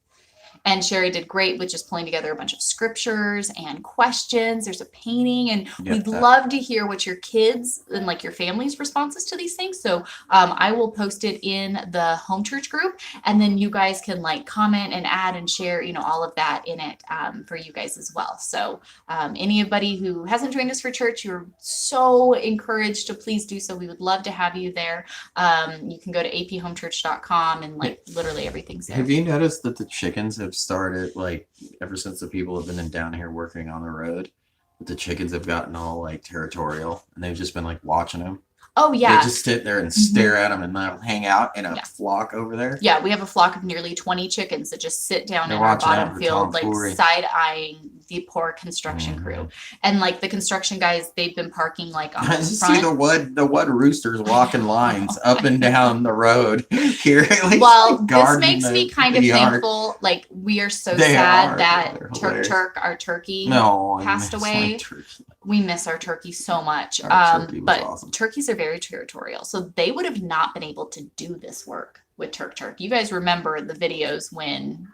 And Sherry did great with just pulling together a bunch of scriptures and questions. There's a painting, and Yep, we'd that- love to hear what your kids and like your family's responses to these things. So I will post it in the home church group, and then you guys can like comment and add and share, all of that in it for you guys as well. So anybody who hasn't joined us for church, you're so encouraged to please do so. We would love to have you there. You can go to aphomechurch.com and like literally everything's there. Have you noticed that the chickens have started, like, ever since the people have been down here working on the road, that the chickens have gotten all, like, territorial, and they've just been, like, watching them? Oh They yeah. just sit there and stare at them and not hang out in a Yeah. flock over there. Yeah, we have a flock of nearly 20 chickens that just sit down They're in our watching out bottom for field, like tomfoolery. side-eyeing the poor construction Mhm. crew. And like the construction guys, they've been parking like on I the just see front. the wood roosters walking lines up and down the road here. Like, Well, this guarding makes the me kind of yard. thankful. Like we are so They sad are. that They're Turk hilarious. Turk, our turkey, No, I passed miss away. my turkey. we miss our turkey so much. Our turkey was But awesome. turkeys are very territorial, so they would have not been able to do this work with Turk. You guys remember the videos when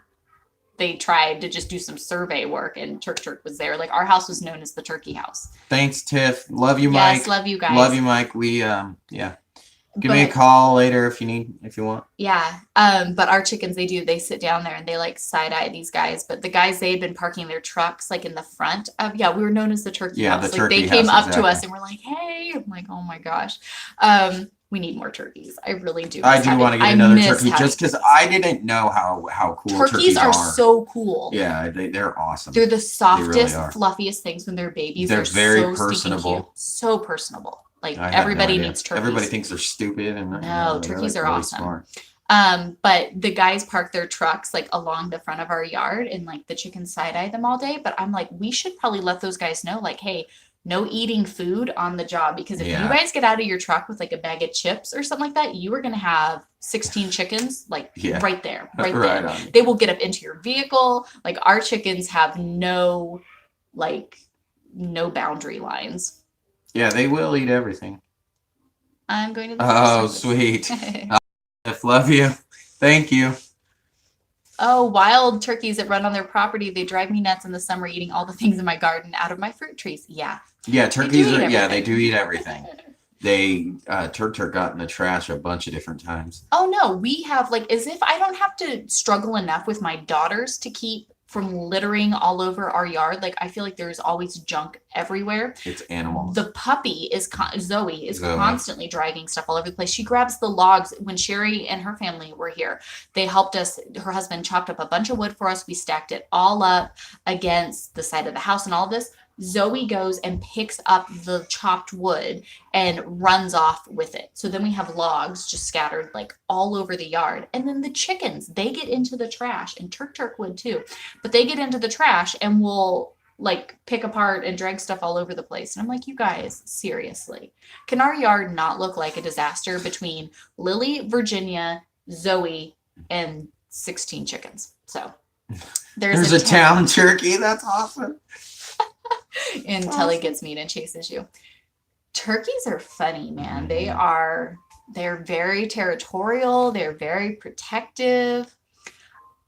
they tried to just do some survey work and Turk was there. Like our house was known as the turkey house. Thanks, Tiff. Love you, Mike. Yes, love you guys. Love you, Mike. We yeah. Give me a But- call later if you want. Yeah. But our chickens, they sit down there and they like side eye these guys. But the guys, they had been parking their trucks like in the front of, we were known as the turkey Yeah, house. the Like they turkey came house, up to us exactly. and were like, hey, I'm like, oh my gosh. We need more turkeys. I really do. I miss do having- want to get I another miss turkey having just because turkeys. I didn't know how cool Turkeys are so cool. Yeah, they're awesome. They're the softest, are. fluffiest things when they're babies. They're very so stinking personable. cute. So personable. Like I had no everybody idea. needs turkeys. Everybody thinks they're stupid and No, they're, turkeys like, are really awesome. smart. But the guys park their trucks like along the front of our yard and like the chickens side eye them all day. But I'm like, we should probably let those guys know, like, hey, no eating food on the job, because if you Yeah. guys get out of your truck with like a bag of chips or something like that, you are gonna have 16 chickens like Yeah. right there, right Right there. on. They will get up into your vehicle. Like our chickens have no boundary lines. Yeah, they will eat everything. I'm going to the Oh, food sweet. service. I love you. Thank you. Oh, wild turkeys that run on their property. They drive me nuts in the summer eating all the things in my garden out of my fruit trees. Yeah. Yeah, turkeys eat are. Yeah, they everything. do eat everything. They Turk got in the trash a bunch of different times. Oh no, we have like as if I don't have to struggle enough with my daughters to keep from littering all over our yard. Like I feel like there's always junk everywhere. It's animals. The puppy is Zoe is Zoe. constantly dragging stuff all over the place. She grabs the logs. When Sherry and her family were here, they helped us. Her husband chopped up a bunch of wood for us. We stacked it all up against the side of the house and all this. Zoe goes and picks up the chopped wood and runs off with it. So then we have logs just scattered like all over the yard. And then the chickens, they get into the trash, and Turk would too, but they get into the trash and will like pick apart and drag stuff all over the place. And I'm like, you guys, seriously, can our yard not look like a disaster between Lily, Virginia, Zoe, and 16 chickens? So There's a town turkey. That's awesome. until he gets mean and chases you. Turkeys are funny, man. They're very territorial. They're very protective.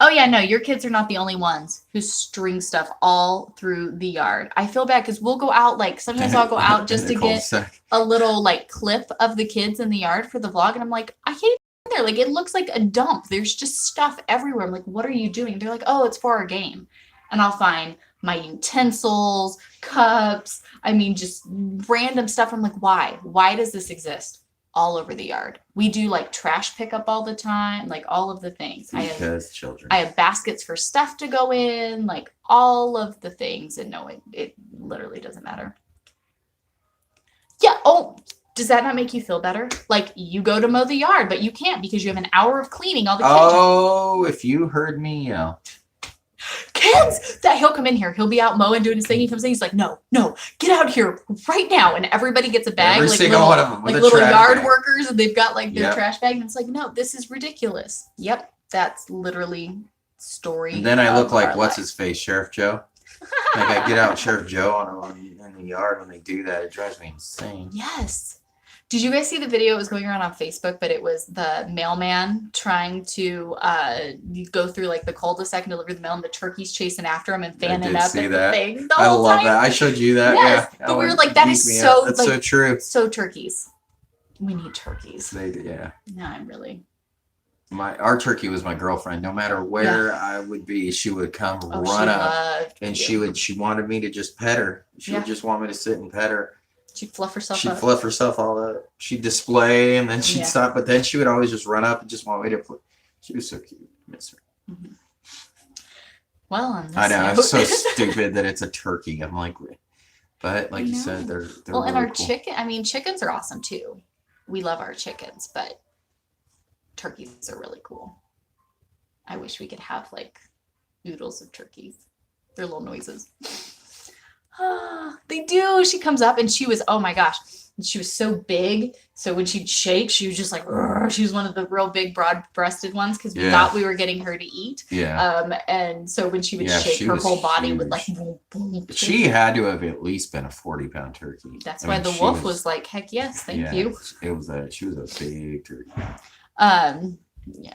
Oh yeah, no, your kids are not the only ones who string stuff all through the yard. I feel bad because we'll go out, like sometimes I'll go out just to get a little like clip of the kids in the yard for the vlog. And I'm like, I can't even get there. Like it looks like a dump. There's just stuff everywhere. I'm like, what are you doing? They're like, oh, it's for our game. And I'll find my utensils, cups, I mean, just random stuff. I'm like, why? Why does this exist? All over the yard. We do like trash pickup all the time, like all of the things. Because children. I have baskets for stuff to go in, like all of the things. And no, it literally doesn't matter. Yeah. Oh, does that not make you feel better? Like you go to mow the yard, but you can't because you have an hour of cleaning all the kitchen. Oh, if you heard me yell. Kids, that he'll come in here. He'll be out mowing, doing his thing. He comes in. He's like, no, get out here right now. And everybody gets a bag, Every like single little, one of them with like a little trash yard bag. workers, and they've got like their Yep. trash bag. And it's like, no, this is ridiculous. Yep, that's literally story. And then I look of like our what's life. his face, Sheriff Joe. Like I get out Sheriff Joe in the yard when they do that. It drives me insane. Yes. Did you guys see the video? It was going around on Facebook, but it was the mailman trying to go through like the cul-de-sac and deliver the mail, and the turkeys chasing after him and fanning did up see at that. the thing. The I whole love time. that. I showed you that. Yes, Yeah. but we were would like, that geek is me so, out. That's like- so true. So turkeys. We need turkeys. Yeah. No, I'm really. Our turkey was my girlfriend. No matter where I would be, she would come Oh, run she up, loved and you. she wanted me to just pet her. She Yeah. would just want me to sit and pet her. She'd fluff herself She'd up. fluff herself all up. She'd display, and then she'd Yeah. stop. But then she would always just run up and just want me to put. She was so cute. Miss her. Mhm. Well, on this I know. note- It's so stupid that it's a turkey. I'm like, but like I you know. said, they're well, and really our cool. chicken. I mean, chickens are awesome too. We love our chickens, but turkeys are really cool. I wish we could have like oodles of turkeys. Their little noises. They do. She comes up and she was, oh my gosh, she was so big. So when she'd shake, she was just like, "Rrr." She was one of the real big, broad-breasted ones because we Yeah. thought we were getting her to eat. Yeah. And so when she would Yeah, shake, she her was whole body would like, huge. boom, boom, She boom. had to have at least been a 40-pound turkey. That's I why mean, the she wolf was like, heck yes, thank yeah, you. She was a big turkey. Yeah.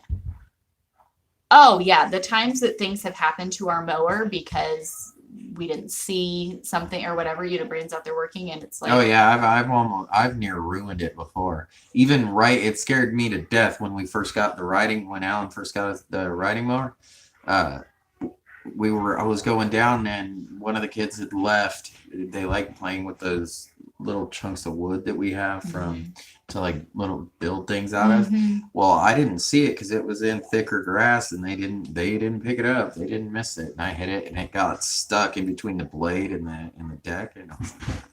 Oh yeah, the times that things have happened to our mower because we didn't see something or whatever, Braden's out there working and it's like, Oh yeah, I've near ruined it before. Even it scared me to death when we first got when Alan first got the riding mower. I was going down and one of the kids had left. They like playing with those little chunks of wood that we have to like little build things out of. Mhm. Well, I didn't see it because it was in thicker grass, and they didn't pick it up. They didn't miss it, and I hit it, and it got stuck in between the blade and the deck. And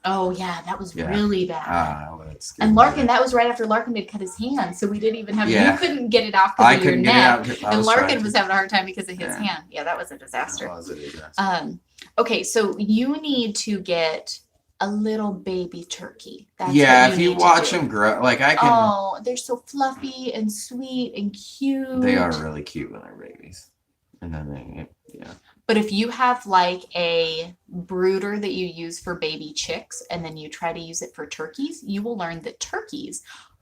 Oh yeah, that was Yeah. really bad. that scared And me. Larkin, that was right after Larkin had cut his hand, so we didn't even have. Yeah. You couldn't get it off I because of your couldn't get it neck, out. 'Cause I and was Larkin trying was to- having a hard time because of his Yeah. hand. Yeah, that was a disaster. It was a disaster. Okay, so you need to get a little baby turkey. That's Yeah, what if you need to watch do. them grow, like I can. Oh, they're so fluffy and sweet and cute. They are really cute when they're babies, and then yeah. But if you have like a brooder that you use for baby chicks and then you try to use it for turkeys, you will learn that turkeys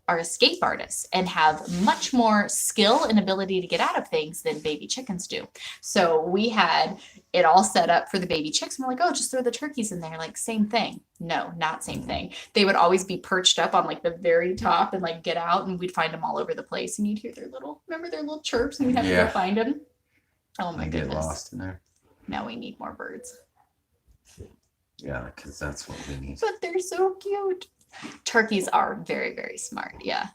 are escape artists and have much more skill and ability to get out of things than baby chickens do. So we had it all set up for the baby chicks. And we're like, oh, just throw the turkeys in there. Like, same thing. No, not same thing. They would always be perched up on like the very top and like get out, and we'd find them all over the place. And you'd hear their little chirps, and we'd have to go find them. Oh my Get goodness. lost in there. Now we need more birds. Yeah, because that's what we need. But they're so cute. Turkeys are very, very smart. Yeah.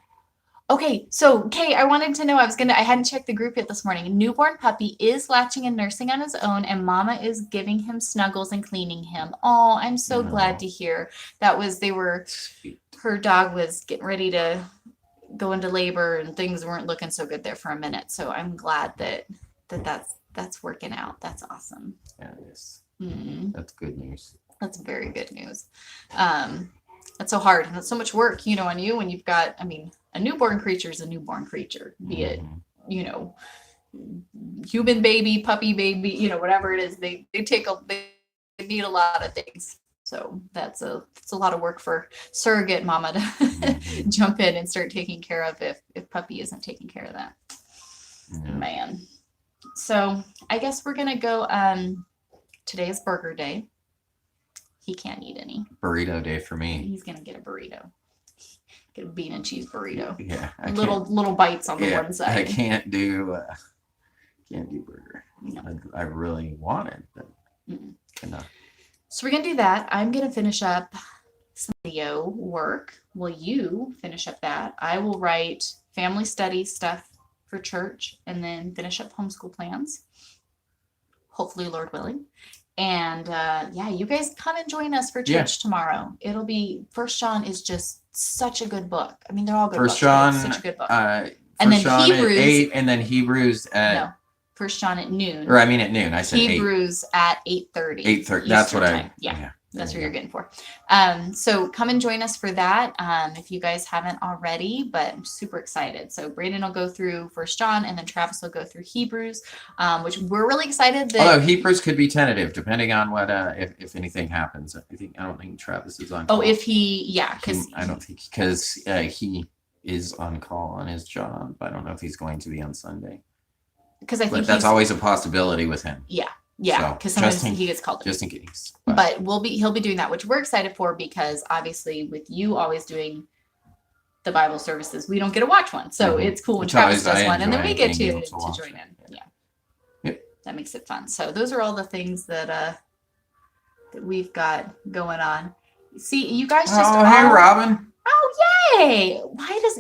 Okay, so Kay, I wanted to know, I hadn't checked the group yet this morning. Newborn puppy is latching and nursing on his own, and mama is giving him snuggles and cleaning him. Oh, I'm so glad to hear. Her dog was getting ready to go into labor, and things weren't looking so good there for a minute. So I'm glad that's working out. That's awesome. Yeah, it is. Mm-hmm. That's good news. That's very good news. That's so hard, and that's so much work, on you when you've got, a newborn creature is a newborn creature, be it, human baby, puppy baby, whatever it is, they need a lot of things. So it's a lot of work for surrogate mama to jump in and start taking care of if puppy isn't taking care of that. Yeah. Man. So I guess we're gonna go. Today is burger day. He can't eat any. Burrito day for me. He's gonna get a burrito. Get a bean and cheese burrito. Yeah. Little bites on the one side. I can't do burger. No. I really wanted, but cannot. So we're gonna do that. I'm gonna finish up some video work. Will you finish up that? I will write family study stuff for church, and then finish up homeschool plans. Hopefully, Lord willing. And you guys come and join us for church tomorrow. It'll be First John is just such a good book. They're all good books. First John, such a good book. and then John Hebrews at 8, and then Hebrews at no, First John at noon. Or at noon. I said Hebrews at 8:30. 8:30. That's what time. That's what you're getting for. So come and join us for that. If you guys haven't already, but I'm super excited. So Brandon will go through First John, and then Travis will go through Hebrews, which we're really excited that. Although Hebrews could be tentative, depending on what if anything happens. I don't think Travis is on call. Oh, if because I don't think because he is on call on his job. I don't know if he's going to be on Sunday. Because I think that's always a possibility with him. Yeah, because sometimes he gets called. Just in case. But he'll be doing that, which we're excited for, because obviously with you always doing the Bible services, we don't get to watch one. So it's cool when Travis does one, and then we get to join in. Yeah. Yep. That makes it fun. So those are all the things that we've got going on. See, you guys just hey Robin. Oh yay!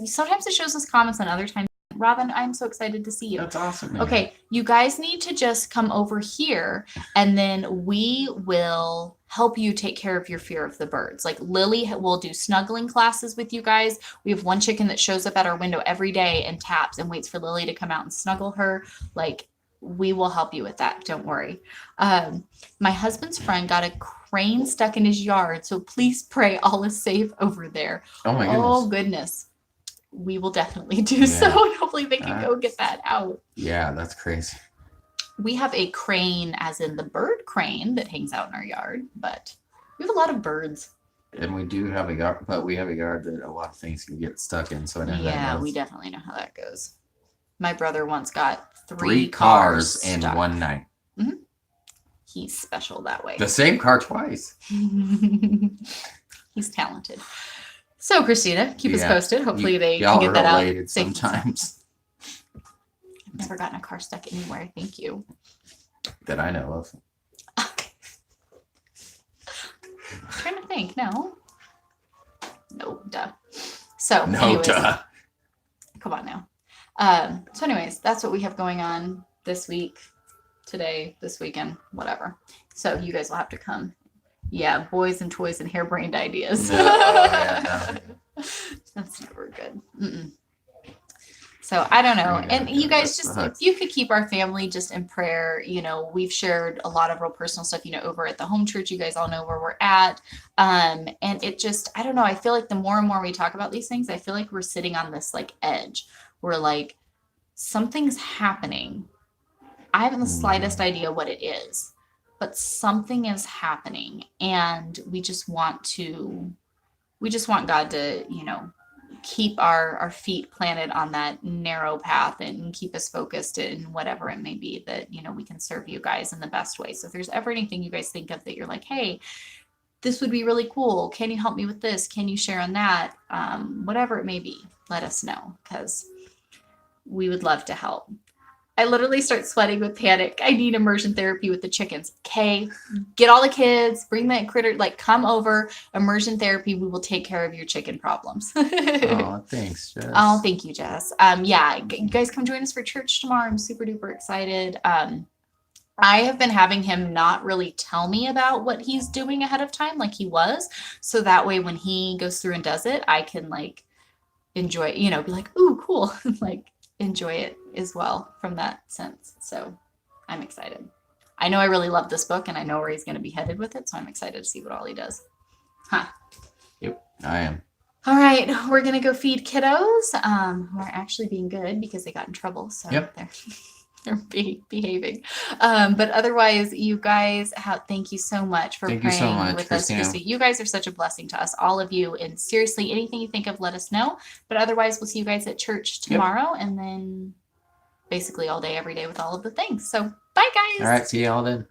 Sometimes it shows us comments, and other times Robin, I'm so excited to see you. That's awesome. Man. Okay, you guys need to just come over here, and then we will help you take care of your fear of the birds. Like Lily will do snuggling classes with you guys. We have one chicken that shows up at our window every day and taps and waits for Lily to come out and snuggle her. Like, we will help you with that. Don't worry. My husband's friend got a crane stuck in his yard, so please pray all is safe over there. Oh my goodness. Oh goodness. We will definitely do so. Hopefully they can go get that out. Yeah, that's crazy. We have a crane, as in the bird crane, that hangs out in our yard, but we have a lot of birds. And we do have a yard, but we have a yard that a lot of things can get stuck in. So I know we definitely know how that goes. My brother once got three cars in stuck. one night. Mm-hmm. He's special that way. The same car twice. He's talented. So, Christina, keep us posted. Hopefully they can get that out. Sometimes. I've never gotten a car stuck anywhere. Thank you. That I know of. Okay. I'm trying to think. No. Nope. Duh. So, Duh. Come on now. So anyways, that's what we have going on this week, today, this weekend, whatever. So you guys will have to come. Yeah, boys and toys and harebrained ideas. No. That's never good. Mm-mm. So I don't know. And you guys just, if you could keep our family just in prayer, we've shared a lot of real personal stuff, over at the home church. You guys all know where we're at. And it just, I don't know. I feel like the more and more we talk about these things, I feel like we're sitting on this edge. We're like, something's happening. I haven't the slightest idea what it is, but something is happening, and we just want God to, keep our feet planted on that narrow path and keep us focused in whatever it may be that, you know, we can serve you guys in the best way. So if there's ever anything you guys think of that you're like, hey, this would be really cool. Can you help me with this? Can you share on that? Whatever it may be, let us know, because we would love to help. I literally start sweating with panic. I need immersion therapy with the chickens. Okay, get all the kids, bring that critter, like come over, immersion therapy. We will take care of your chicken problems. Oh, thanks, Jess. Oh, thank you, Jess. Yeah, you guys come join us for church tomorrow. I'm super duper excited. I have been having him not really tell me about what he's doing ahead of time like he was. So that way when he goes through and does it, I can like enjoy, you know, be like, ooh, cool. Like enjoy it as well from that sense. So I'm excited. I know I really love this book and I know where he's going to be headed with it. So I'm excited to see what all he does. Huh. Yep, I am. All right, we're going to go feed kiddos who are actually being good because they got in trouble. So Yep. they're behaving. But otherwise, you guys thank you so much for Thank you praying so much, with Christina. us, Christy. You guys are such a blessing to us, all of you. And seriously, anything you think of, let us know. But otherwise, we'll see you guys at church tomorrow and then basically all day, every day with all of the things. So bye, guys. All right, see y'all then.